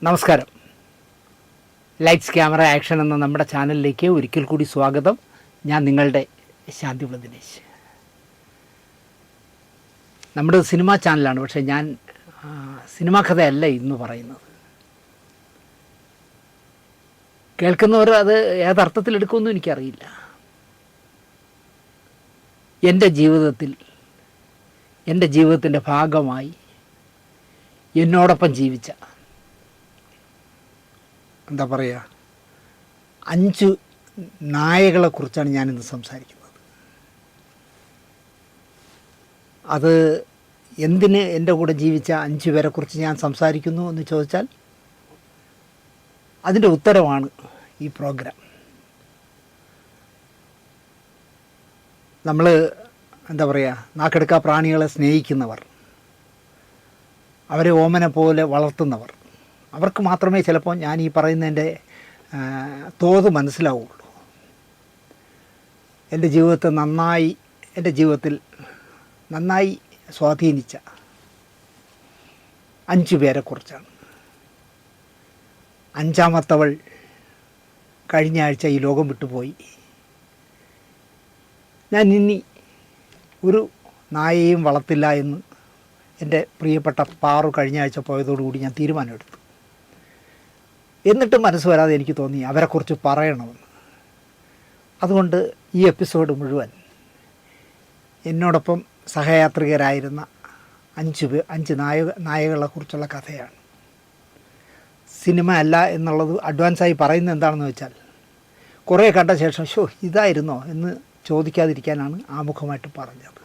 നമസ്കാരം. Lights camera action എന്ന നമ്മുടെ ചാനലിലേക്ക് ഒരിക്കൽ കൂടി സ്വാഗതം. ഞാൻ നിങ്ങളുടെ ശാന്തിവിള ദിനേശ്. നമ്മുടെ സിനിമാ ചാനലാണ്, പക്ഷേ ഞാൻ സിനിമാ കഥയല്ല ഇന്ന് പറയുന്നത്. കേൾക്കുന്നവർ അത് ഏതർത്ഥത്തിലെടുക്കുമെന്നും എനിക്കറിയില്ല. എൻ്റെ ജീവിതത്തിൻ്റെ ഭാഗമായി എന്നോടൊപ്പം ജീവിച്ച എന്താ പറയുക 5 നായകളെക്കുറിച്ചാണ് ഞാനിന്ന് സംസാരിക്കുന്നത്. അത് എന്തിന് എൻ്റെ കൂടെ ജീവിച്ച 5 പേരെക്കുറിച്ച് ഞാൻ സംസാരിക്കുന്നു എന്ന് ചോദിച്ചാൽ അതിൻ്റെ ഉത്തരവാണ് ഈ പ്രോഗ്രാം. നമ്മൾ എന്താ പറയുക, നാക്കെടുക്കാ പ്രാണികളെ സ്നേഹിക്കുന്നവർ, അവരെ ഓമനെ പോലെ വളർത്തുന്നവർ, അവർക്ക് മാത്രമേ ചിലപ്പോൾ ഞാൻ ഈ പറയുന്നതിൻ്റെ തോത് മനസ്സിലാവുള്ളൂ. എൻ്റെ ജീവിതത്തിൽ നന്നായി സ്വാധീനിച്ച 5 പേരെക്കുറിച്ചാണ്. 5-ാമത്തവൾ കഴിഞ്ഞ ആഴ്ച ഈ ലോകം വിട്ടുപോയി. ഞാൻ ഇനി ഒരു നായയെയും വളർത്തില്ല എന്ന് എൻ്റെ പ്രിയപ്പെട്ട പാറു കഴിഞ്ഞ ആഴ്ച പോയതോടുകൂടി ഞാൻ തീരുമാനമെടുത്തു. എന്നിട്ടും മനസ്സ് വരാതെ എനിക്ക് തോന്നി അവരെക്കുറിച്ച് പറയണമെന്ന്. അതുകൊണ്ട് ഈ എപ്പിസോഡ് മുഴുവൻ എന്നോടൊപ്പം സഹയാത്രികരായിരുന്ന 5 നായകളെക്കുറിച്ചുള്ള കഥയാണ്. സിനിമ അല്ല എന്നുള്ളത് അഡ്വാൻസായി പറയുന്നത് എന്താണെന്ന് വെച്ചാൽ, കുറേ കണ്ട ശേഷം ഇതായിരുന്നോ എന്ന് ചോദിക്കാതിരിക്കാനാണ് ആമുഖമായിട്ട് പറഞ്ഞത്.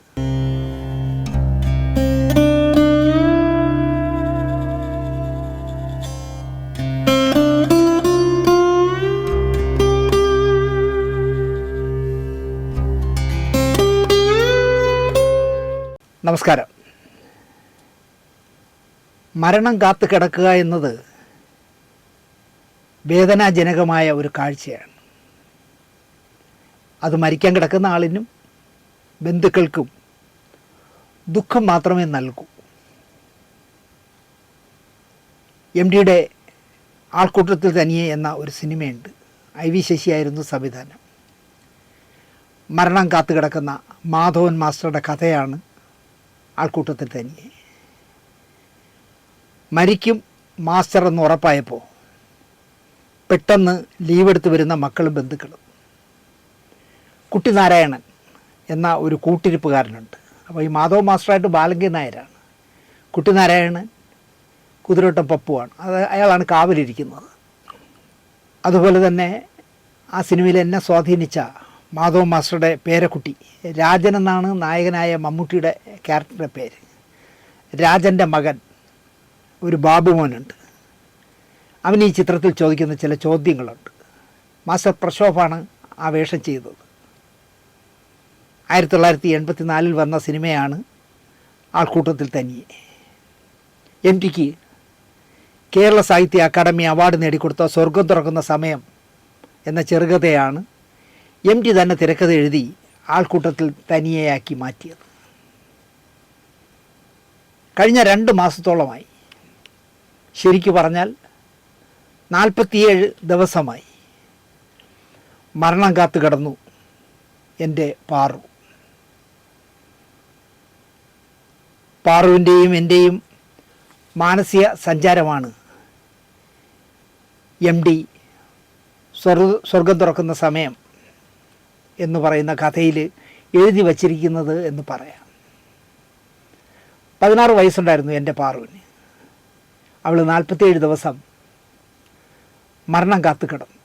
നമസ്കാരം. മരണം കാത്തു കിടക്കുക എന്നത് വേദനാജനകമായ ഒരു കാഴ്ചയാണ്. അത് മരിക്കാൻ കിടക്കുന്ന ആളിനും ബന്ധുക്കൾക്കും ദുഃഖം മാത്രമേ നൽകൂ. MDയുടെ ആൾക്കൂട്ടത്തിൽ തനിയെ എന്ന ഒരു സിനിമയുണ്ട്. IV ശശിയായിരുന്നു സംവിധാനം. മരണം കാത്തു കിടക്കുന്ന മാധവൻ മാസ്റ്ററുടെ കഥയാണ് ആൾക്കൂട്ടത്തിൽ തനിയെ. മരിക്കും മാസ്റ്റർ എന്ന് ഉറപ്പായപ്പോൾ പെട്ടെന്ന് ലീവെടുത്ത് വരുന്ന മക്കളും ബന്ധുക്കളും. കുട്ടിനാരായണൻ എന്ന ഒരു കൂട്ടിരിപ്പുകാരനുണ്ട്. അപ്പോൾ ഈ മാധവ മാസ്റ്ററായിട്ട് ബാലങ്കി നായരാണ്. കുട്ടിനാരായണൻ കുതിരോട്ടം പപ്പുവാണ്. അയാളാണ് കാവലിരിക്കുന്നത്. അതുപോലെ തന്നെ ആ സിനിമയിൽ എന്നെ സ്വാധീനിച്ച മാധവ മാസ്റ്ററുടെ പേരക്കുട്ടി രാജൻ എന്നാണ് നായകനായ മമ്മൂട്ടിയുടെ ക്യാരക്ടറുടെ പേര്. രാജൻ്റെ മകൻ ഒരു ബാബുമോനുണ്ട്. അവൻ ഈ ചിത്രത്തിൽ ചോദിക്കുന്ന ചില ചോദ്യങ്ങളുണ്ട്. മാസ്റ്റർ പ്രശോഭാണ് ആ വേഷം ചെയ്തത്. 1984 വന്ന സിനിമയാണ് ആൾക്കൂട്ടത്തിൽ തനിയെ. MDക്ക് കേരള സാഹിത്യ അക്കാദമി അവാർഡ് നേടിക്കൊടുത്ത സ്വർഗം തുറക്കുന്ന സമയം എന്ന ചെറുകഥയാണ് MD തന്നെ തിരക്കഥ എഴുതി ആൾക്കൂട്ടത്തിൽ തനിയെയാക്കി മാറ്റിയത്. കഴിഞ്ഞ 2 മാസത്തോളമായി, ശരിക്കു പറഞ്ഞാൽ 47 ദിവസമായി മരണം കാത്തു കിടന്നു എൻ്റെ പാറുവിൻ്റെയും എൻ്റെയും മാനസിക സഞ്ചാരമാണ് MD സ്വർഗം തുറക്കുന്ന സമയം എന്ന് പറയുന്ന കഥയിൽ എഴുതി വച്ചിരിക്കുന്നത് എന്ന് പറയാം. 16 വയസ്സുണ്ടായിരുന്നു എൻ്റെ പാറുവിന്. അവൾ 47 ദിവസം മരണം കാത്തു കിടന്നു.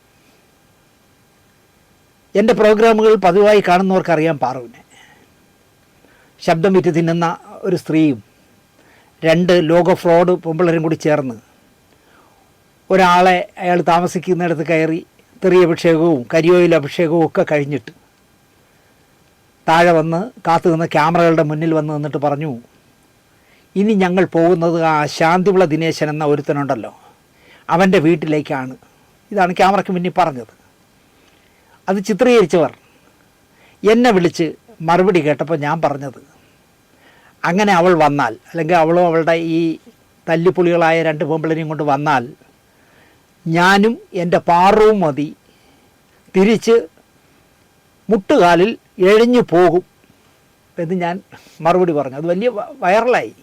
എൻ്റെ പ്രോഗ്രാമുകൾ പതിവായി കാണുന്നവർക്കറിയാം പാറുവിനെ. ശബ്ദം വിറ്റ് തിന്നുന്ന ഒരു സ്ത്രീയും 2 ലോക ഫ്രോഡ് പൊമ്പിളരും കൂടി ചേർന്ന് ഒരാളെ അയാൾ താമസിക്കുന്നിടത്ത് കയറി തെറിയ അഭിഷേകവും കരിയോയിൽ അഭിഷേകവും ഒക്കെ കഴിഞ്ഞിട്ട് താഴെ വന്ന് കാത്തു നിന്ന് ക്യാമറകളുടെ മുന്നിൽ വന്ന് നിന്നിട്ട് പറഞ്ഞു, ഇനി ഞങ്ങൾ പോകുന്നത് ആ ശാന്തിവിള ദിനേശൻ എന്ന ഒരുത്തനുണ്ടല്ലോ അവൻ്റെ വീട്ടിലേക്കാണ്. ഇതാണ് ക്യാമറയ്ക്ക് മുന്നിൽ പറഞ്ഞത്. അത് ചിത്രീകരിച്ചവർ എന്നെ വിളിച്ച് മറുപടി കേട്ടപ്പോൾ ഞാൻ പറഞ്ഞത്, അങ്ങനെ അവൾ വന്നാൽ, അല്ലെങ്കിൽ അവളോ അവളുടെ ഈ തല്ലിപ്പൊളികളായ 2 പെമ്പിളരെയും കൊണ്ട് വന്നാൽ ഞാനും എൻ്റെ പാറവും മതി, തിരിച്ച് മുട്ടുകാലിൽ എഴിഞ്ഞു പോകും എന്ന് ഞാൻ മറുപടി പറഞ്ഞു. അത് വലിയ വൈറലായി.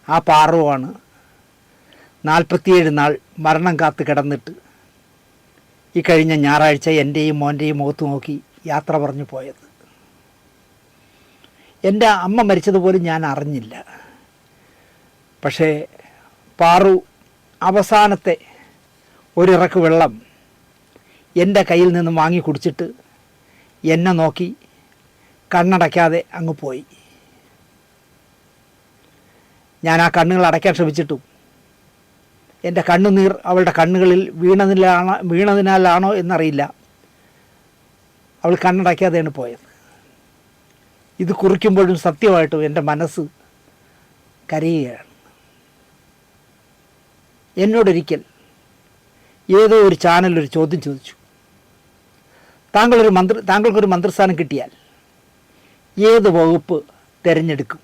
ആ പാറവുമാണ് 47 നാൾ മരണം കാത്ത് കിടന്നിട്ട് ഈ കഴിഞ്ഞ ഞായറാഴ്ച എൻ്റെയും മോൻ്റെയും മുഖത്ത് നോക്കി യാത്ര പറഞ്ഞു പോയത്. എൻ്റെ അമ്മ മരിച്ചതുപോലും ഞാൻ അറിഞ്ഞില്ല. പക്ഷേ പാറു അവസാനത്തെ ഒരിറക്ക് വെള്ളം എൻ്റെ കയ്യിൽ നിന്നും വാങ്ങി കുടിച്ചിട്ട് എന്നെ നോക്കി കണ്ണടയ്ക്കാതെ അങ്ങ് പോയി. ഞാൻ ആ കണ്ണുകൾ അടയ്ക്കാൻ ശ്രമിച്ചിട്ടും എൻ്റെ കണ്ണുനീർ അവളുടെ കണ്ണുകളിൽ വീണതിനാലാണോ എന്നറിയില്ല, അവൾ കണ്ണടയ്ക്കാതെയാണ് പോയത്. ഇത് കുറിക്കുമ്പോഴും സത്യമായിട്ടും എൻ്റെ മനസ്സ് കരയുകയാണ്. എന്നോടൊരിക്കൽ ഏതോ ഒരു ചാനലൊരു ചോദ്യം ചോദിച്ചു, താങ്കൾക്കൊരു മന്ത്രിസ്ഥാനം കിട്ടിയാൽ ഏത് വകുപ്പ് തിരഞ്ഞെടുക്കും?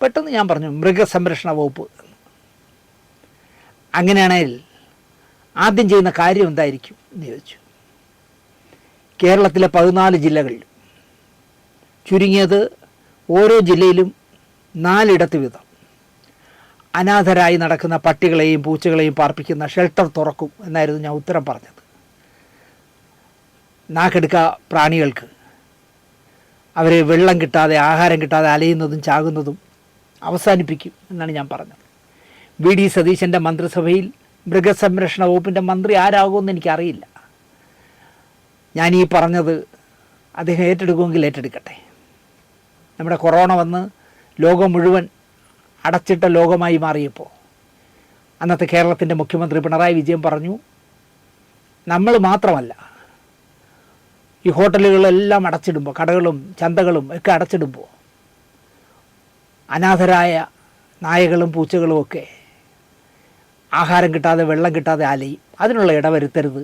പെട്ടെന്ന് ഞാൻ പറഞ്ഞു മൃഗസംരക്ഷണ വകുപ്പ്. അങ്ങനെയാണെങ്കിൽ ആദ്യം ചെയ്യുന്ന കാര്യം എന്തായിരിക്കും എന്ന് ചോദിച്ചു. കേരളത്തിലെ 14 ജില്ലകളിൽ ചുരുങ്ങിയത് ഓരോ ജില്ലയിലും 4 ഇടത്ത് വീതം അനാഥരായി നടക്കുന്ന പട്ടികളെയും പൂച്ചകളെയും പാർപ്പിക്കുന്ന ഷെൽട്ടർ തുറക്കും എന്നായിരുന്നു ഞാൻ ഉത്തരം പറഞ്ഞത്. നാക്കെടുക്ക പ്രാണികൾക്ക് അവരെ വെള്ളം കിട്ടാതെ ആഹാരം കിട്ടാതെ അലയുന്നതും ചാകുന്നതും അവസാനിപ്പിക്കും എന്നാണ് ഞാൻ പറഞ്ഞത്. വി.ഡി. സതീശൻ്റെ മന്ത്രിസഭയിൽ മൃഗസംരക്ഷണ വകുപ്പിൻ്റെ മന്ത്രി ആരാകുമെന്ന് എനിക്കറിയില്ല. ഞാൻ ഈ പറഞ്ഞത് അദ്ദേഹം ഏറ്റെടുക്കുമെങ്കിൽ ഏറ്റെടുക്കട്ടെ. നമ്മുടെ കൊറോണ വന്ന് ലോകം മുഴുവൻ അടച്ചിട്ട ലോകമായി മാറിയപ്പോൾ അന്നത്തെ കേരളത്തിൻ്റെ മുഖ്യമന്ത്രി പിണറായി വിജയൻ പറഞ്ഞു, നമ്മൾ മാത്രമല്ല, ഈ ഹോട്ടലുകളെല്ലാം അടച്ചിടുമ്പോൾ, കടകളും ചന്തകളും ഒക്കെ അടച്ചിടുമ്പോൾ അനാഥരായ നായകളും പൂച്ചകളും ഒക്കെ ആഹാരം കിട്ടാതെ വെള്ളം കിട്ടാതെ അലയും. അതിനുള്ള ഇടവരുത്തരുത്.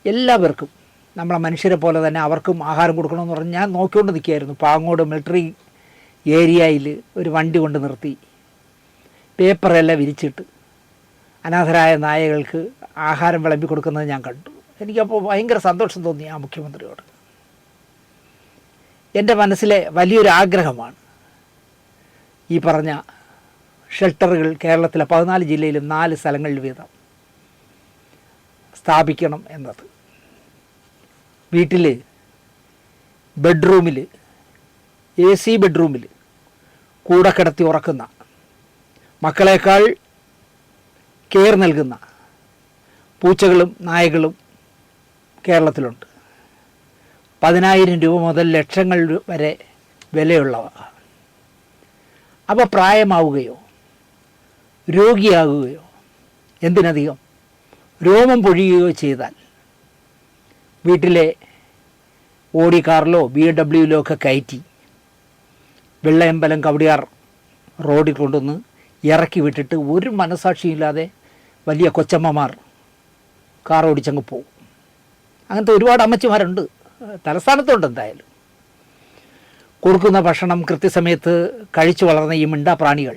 എല്ലാവർക്കും നമ്മളെ മനുഷ്യരെ പോലെ തന്നെ അവർക്കും ആഹാരം കൊടുക്കണമെന്ന് പറഞ്ഞ് ഞാൻ നോക്കിക്കൊണ്ട് നിൽക്കുകയായിരുന്നു. പാങ്ങോട് മിലിറ്ററി ഏരിയയിൽ ഒരു വണ്ടി കൊണ്ട് നിർത്തി പേപ്പറെല്ലാം വിരിച്ചിട്ട് അനാഥരായ നായകൾക്ക് ആഹാരം വിളമ്പി കൊടുക്കുന്നത് ഞാൻ കണ്ടു. എനിക്കപ്പോൾ ഭയങ്കര സന്തോഷം തോന്നി ആ മുഖ്യമന്ത്രിയോട്. എൻ്റെ മനസ്സിലെ വലിയൊരു ആഗ്രഹമാണ് ഈ പറഞ്ഞ ഷെൽട്ടറുകൾ കേരളത്തിലെ 14 ജില്ലയിലും 4 സ്ഥലങ്ങളിൽ വീതം സ്ഥാപിക്കണം എന്നത്. വീട്ടിൽ ബെഡ്റൂമിൽ AC ബെഡ്റൂമിൽ കൂടെ കിടത്തി ഉറക്കുന്ന, മക്കളേക്കാൾ കെയർ നൽകുന്ന പൂച്ചകളും നായകളും കേരളത്തിലുണ്ട്. 10,000 രൂപ മുതൽ ലക്ഷങ്ങൾ വരെ വിലയുള്ളവ. അപ്പോൾ പ്രായമാവുകയോ രോഗിയാകുകയോ എന്തിനധികം രോമം പൊഴിയുകയോ ചെയ്താൽ വീട്ടിലെ ഓടി കാറിലോ BMW ഒക്കെ കയറ്റി വെള്ളയമ്പലം കവടിയാർ റോഡിൽ കൊണ്ടുവന്ന് ഇറക്കി വിട്ടിട്ട് ഒരു മനസാക്ഷിയില്ലാതെ വലിയ കൊച്ചമ്മമാർ കാർ ഓടിച്ചങ്ങ് പോകും. അങ്ങനത്തെ ഒരുപാട് അമ്മച്ചിമാരുണ്ട്, തലസ്ഥാനത്തുണ്ട്. എന്തായാലും കൊടുക്കുന്ന ഭക്ഷണം കൃത്യസമയത്ത് കഴിച്ചു വളർന്ന ഈ മിണ്ടാപ്രാണികൾ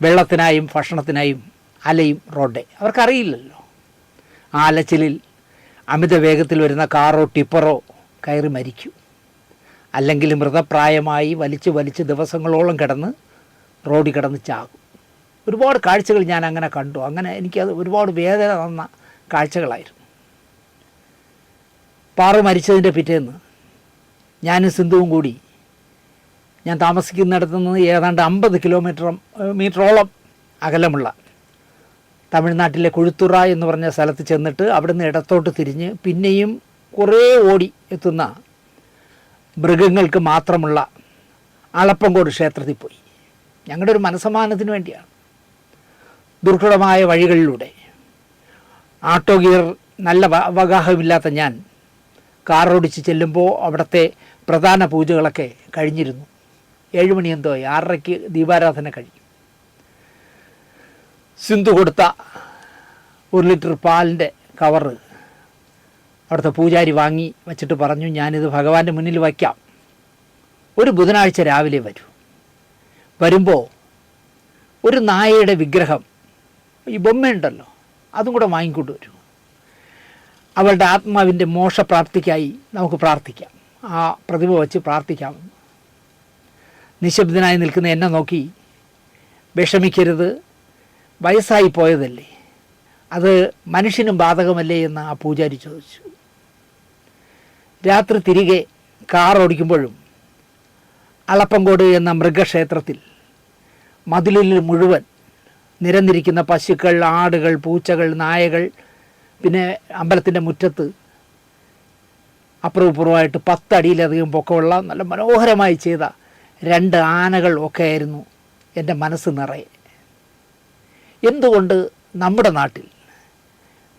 വെള്ളത്തിനായും ഭക്ഷണത്തിനായും അലയും റോഡെ. അവർക്കറിയില്ലല്ലോ. ആ അലച്ചിലിൽ അമിത വേഗത്തിൽ വരുന്ന കാറോ ടിപ്പറോ കയറി മരിക്കും. അല്ലെങ്കിൽ മൃതപ്രായമായി വലിച്ച് ദിവസങ്ങളോളം കിടന്ന് റോഡിൽ കിടന്ന് ചാകും. ഒരുപാട് കാഴ്ചകൾ ഞാൻ അങ്ങനെ കണ്ടു. അങ്ങനെ എനിക്കത് ഒരുപാട് വേദന തന്ന കാഴ്ചകളായിരുന്നു. പാറു മരിച്ചതിൻ്റെ പിറ്റേന്ന് ഞാനും സിന്ധുവും കൂടി ഞാൻ താമസിക്കുന്നിടത്തു നിന്ന് ഏതാണ്ട് 50 മീറ്ററോളം അകലമുള്ള തമിഴ്നാട്ടിലെ കുഴുത്തുറ എന്ന് പറഞ്ഞ സ്ഥലത്ത് ചെന്നിട്ട് അവിടുന്ന് ഇടത്തോട്ട് തിരിഞ്ഞ് പിന്നെയും കുറേ ഓടി എത്തുന്ന മൃഗങ്ങൾക്ക് മാത്രമുള്ള അളപ്പങ്കോട് ക്ഷേത്രത്തിൽ പോയി. ഞങ്ങളുടെ ഒരു മനസ്സമാനത്തിന് വേണ്ടിയാണ്. ദുർഘടമായ വഴികളിലൂടെ ആട്ടോ ഗിയർ നല്ല അവഗാഹമില്ലാത്ത ഞാൻ കാറോടിച്ച് ചെല്ലുമ്പോൾ അവിടുത്തെ പ്രധാന പൂജകളൊക്കെ കഴിഞ്ഞിരുന്നു. 7 മണി എന്തോ 6:30 ദീപാരാധന കഴിയും. സിന്ധു കൊടുത്ത 1 ലിറ്റർ പാലിൻ്റെ കവറ് അവിടുത്തെ പൂജാരി വാങ്ങി വച്ചിട്ട് പറഞ്ഞു, ഞാനിത് ഭഗവാന്റെ മുന്നിൽ വയ്ക്കാം, ഒരു ബുധനാഴ്ച രാവിലെ വരുമ്പോൾ ഒരു നായയുടെ വിഗ്രഹം ഈ ബൊമ്മയുണ്ടല്ലോ അതും കൂടെ വാങ്ങിക്കൊണ്ട് വരും. അവളുടെ ആത്മാവിൻ്റെ മോക്ഷപ്രാപ്തിക്കായി നമുക്ക് പ്രാർത്ഥിക്കാം. ആ പ്രതിമ വച്ച് പ്രാർത്ഥിക്കാമെന്ന്. നിശബ്ദനായി നിൽക്കുന്ന എന്നെ നോക്കി, വിഷമിക്കരുത്, വയസ്സായി പോയതല്ലേ, അത് മനുഷ്യനും ബാധകമല്ലേ എന്ന് ആ പൂജാരി ചോദിച്ചു. രാത്രി തിരികെ കാർ ഓടിക്കുമ്പോഴും അളപ്പങ്കോട് എന്ന മൃഗക്ഷേത്രത്തിൽ മതിലിൽ മുഴുവൻ നിരന്നിരിക്കുന്ന പശുക്കൾ, ആടുകൾ, പൂച്ചകൾ, നായകൾ, പിന്നെ അമ്പലത്തിൻ്റെ മുറ്റത്ത് അപ്പുറവും ഇപ്പുറമായിട്ട് 10 അടിയിലധികം പൊക്കമുള്ള നല്ല മനോഹരമായി ചെയ്ത 2 ആനകൾ ഒക്കെ ആയിരുന്നു എൻ്റെ മനസ്സ് നിറയെ. എന്തുകൊണ്ട് നമ്മുടെ നാട്ടിൽ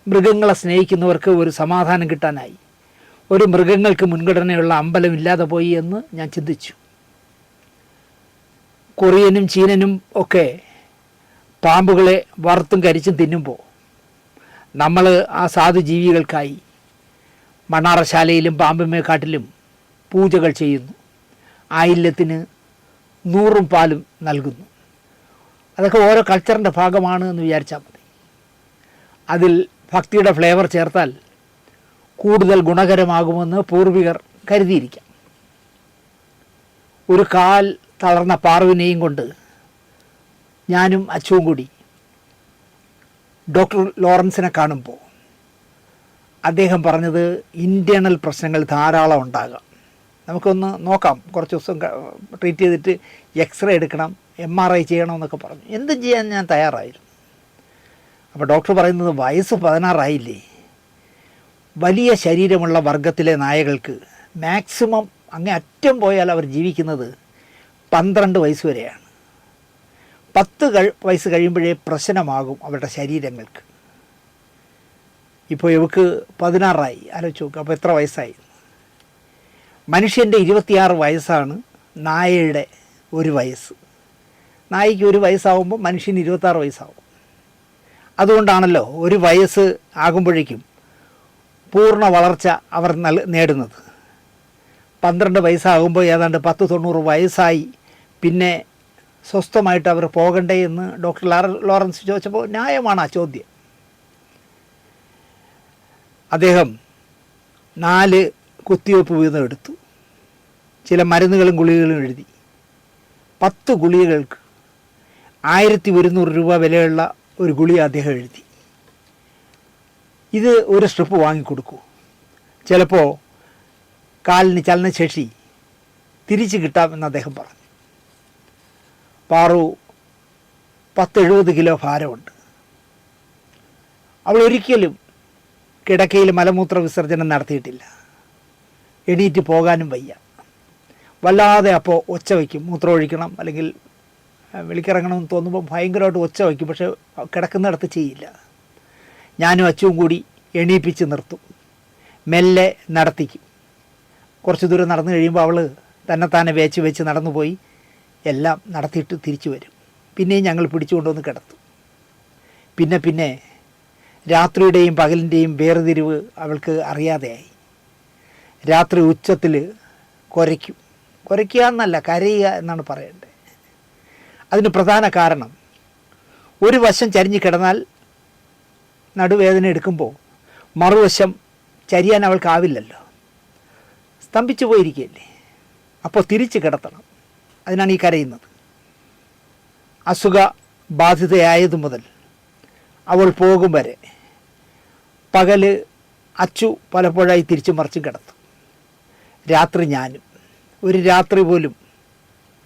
മൃഗങ്ങളെ സ്നേഹിക്കുന്നവർക്ക് ഒരു സമാധാനം കിട്ടാനായി ഒരു മൃഗങ്ങൾക്ക് മുൻഗണനയുള്ള അമ്പലം ഇല്ലാതെ പോയി എന്ന് ഞാൻ ചിന്തിച്ചു. കൊറിയനും ചീനനും ഒക്കെ പാമ്പുകളെ വറുത്തും കരിച്ചും തിന്നുമ്പോൾ നമ്മൾ ആ സാധുജീവികൾക്കായി മണ്ണാറശാലയിലും പാമ്പുമേക്കാട്ടിലും പൂജകൾ ചെയ്യുന്നു. ആയില്യത്തിന് 100 പാലും നൽകുന്നു. അതൊക്കെ ഓരോ കൾച്ചറിൻ്റെ ഭാഗമാണ് എന്ന് വിചാരിച്ചാൽ മതി. അതിൽ ഭക്തിയുടെ ഫ്ലേവർ ചേർത്താൽ കൂടുതൽ ഗുണകരമാകുമെന്ന് പൂർവികർ കരുതിയിരിക്കാം. ഒരു കാൽ തളർന്ന പാർവിനെയും കൊണ്ട് ഞാനും അച്ചുവും കൂടി ഡോക്ടർ ലോറൻസിനെ കാണുമ്പോൾ അദ്ദേഹം പറഞ്ഞത് ഇൻറ്റേർണൽ പ്രശ്നങ്ങൾ ധാരാളം ഉണ്ടാകാം, നമുക്കൊന്ന് നോക്കാം, കുറച്ച് ദിവസം ട്രീറ്റ് ചെയ്തിട്ട് എക്സ്റേ എടുക്കണം, MRI ചെയ്യണമെന്നൊക്കെ പറഞ്ഞു. എന്തും ചെയ്യാൻ ഞാൻ തയ്യാറായിരുന്നു. അപ്പോൾ ഡോക്ടർ പറയുന്നത് വയസ്സ് 16 ആയില്ലേ, വലിയ ശരീരമുള്ള വർഗത്തിലെ നായകൾക്ക് മാക്സിമം അങ്ങേ അറ്റം പോയാൽ അവർ ജീവിക്കുന്നത് 12 വയസ്സ് വരെയാണ്. 10 വയസ്സ് കഴിയുമ്പോഴേ പ്രശ്നമാകും അവരുടെ ശരീരങ്ങൾക്ക്. ഇപ്പോൾ ഇവക്ക് 16 ആലോചിച്ച് നോക്കുക. അപ്പോൾ എത്ര വയസ്സായി? മനുഷ്യൻ്റെ 26 വയസ്സാണ് നായയുടെ 1 വയസ്സ്. നായയ്ക്ക് 1 വയസ്സാകുമ്പോൾ മനുഷ്യന് 26 വയസ്സാകും. അതുകൊണ്ടാണല്ലോ 1 വയസ്സ് ആകുമ്പോഴേക്കും പൂർണ്ണ വളർച്ച അവർ നേടുന്നത്. 12 വയസ്സാകുമ്പോൾ ഏതാണ്ട് 10-90 വയസ്സായി പിന്നെ സ്വസ്ഥമായിട്ട് അവർ പോകണ്ടേ എന്ന് ഡോക്ടർ ലോറൻസ് ചോദിച്ചപ്പോൾ ന്യായമാണ് ആ ചോദ്യം. അദ്ദേഹം 4 കുത്തിവയ്പ്പ് വീതം എടുത്തു. ചില മരുന്നുകളും ഗുളികകളും എഴുതി. 10 ഗുളികകൾക്ക് 1100 രൂപ വിലയുള്ള ഒരു ഗുളിക അദ്ദേഹം എഴുതി. ഇത് ഒരു സ്ട്രിപ്പ് വാങ്ങിക്കൊടുക്കൂ, ചിലപ്പോൾ കാലിന് ചലനശേഷി തിരിച്ച് കിട്ടാമെന്ന് അദ്ദേഹം പറഞ്ഞു. പാറു 10-70 കിലോ ഭാരമുണ്ട്. അവൾ ഒരിക്കലും കിടക്കയിൽ മലമൂത്ര വിസർജനം നടത്തിയിട്ടില്ല. എണീറ്റ് പോകാനും വയ്യ. വല്ലാതെ അപ്പോൾ ഒച്ച വയ്ക്കും, മൂത്രം ഒഴിക്കണം അല്ലെങ്കിൽ വിളിക്കിറങ്ങണമെന്ന് തോന്നുമ്പോൾ ഭയങ്കരമായിട്ട് ഒച്ച വയ്ക്കും. പക്ഷേ കിടക്കുന്നിടത്ത് ചെയ്യില്ല. ഞാനും അച്ചുവും കൂടി എണീപ്പിച്ച് നിർത്തും, മെല്ലെ നടത്തിക്കും. കുറച്ച് ദൂരം നടന്നു കഴിയുമ്പോൾ അവൾ തന്നെത്താനെ വെച്ച് നടന്നു പോയി എല്ലാം നടത്തിയിട്ട് തിരിച്ചു വരും. പിന്നെയും ഞങ്ങൾ പിടിച്ചുകൊണ്ടുവന്ന് കിടത്തും. പിന്നെ രാത്രിയുടെയും പകലിൻ്റെയും വേർതിരിവ് അവൾക്ക് അറിയാതെയായി. രാത്രി ഉച്ചത്തിൽ കുരയ്ക്കുക എന്നല്ല, കരയുക എന്നാണ് പറയേണ്ടത്. അതിന് പ്രധാന കാരണം ഒരു വശം ചരിഞ്ഞ് കിടന്നാൽ നടുവേദന എടുക്കുമ്പോൾ മറുവശം ചരിയാൻ അവൾക്കാവില്ലല്ലോ, സ്തംഭിച്ചു പോയിരിക്കുകയല്ലേ. അപ്പോൾ തിരിച്ച് കിടത്തണം. അതിനാണ് ഈ കരയുന്നത്. അസുഖ ബാധിതയായതു മുതൽ അവൾ പോകും വരെ പകല് അച്ചു പലപ്പോഴായി തിരിച്ചു മറിച്ചും കിടത്തും. രാത്രി ഞാനും. ഒരു രാത്രി പോലും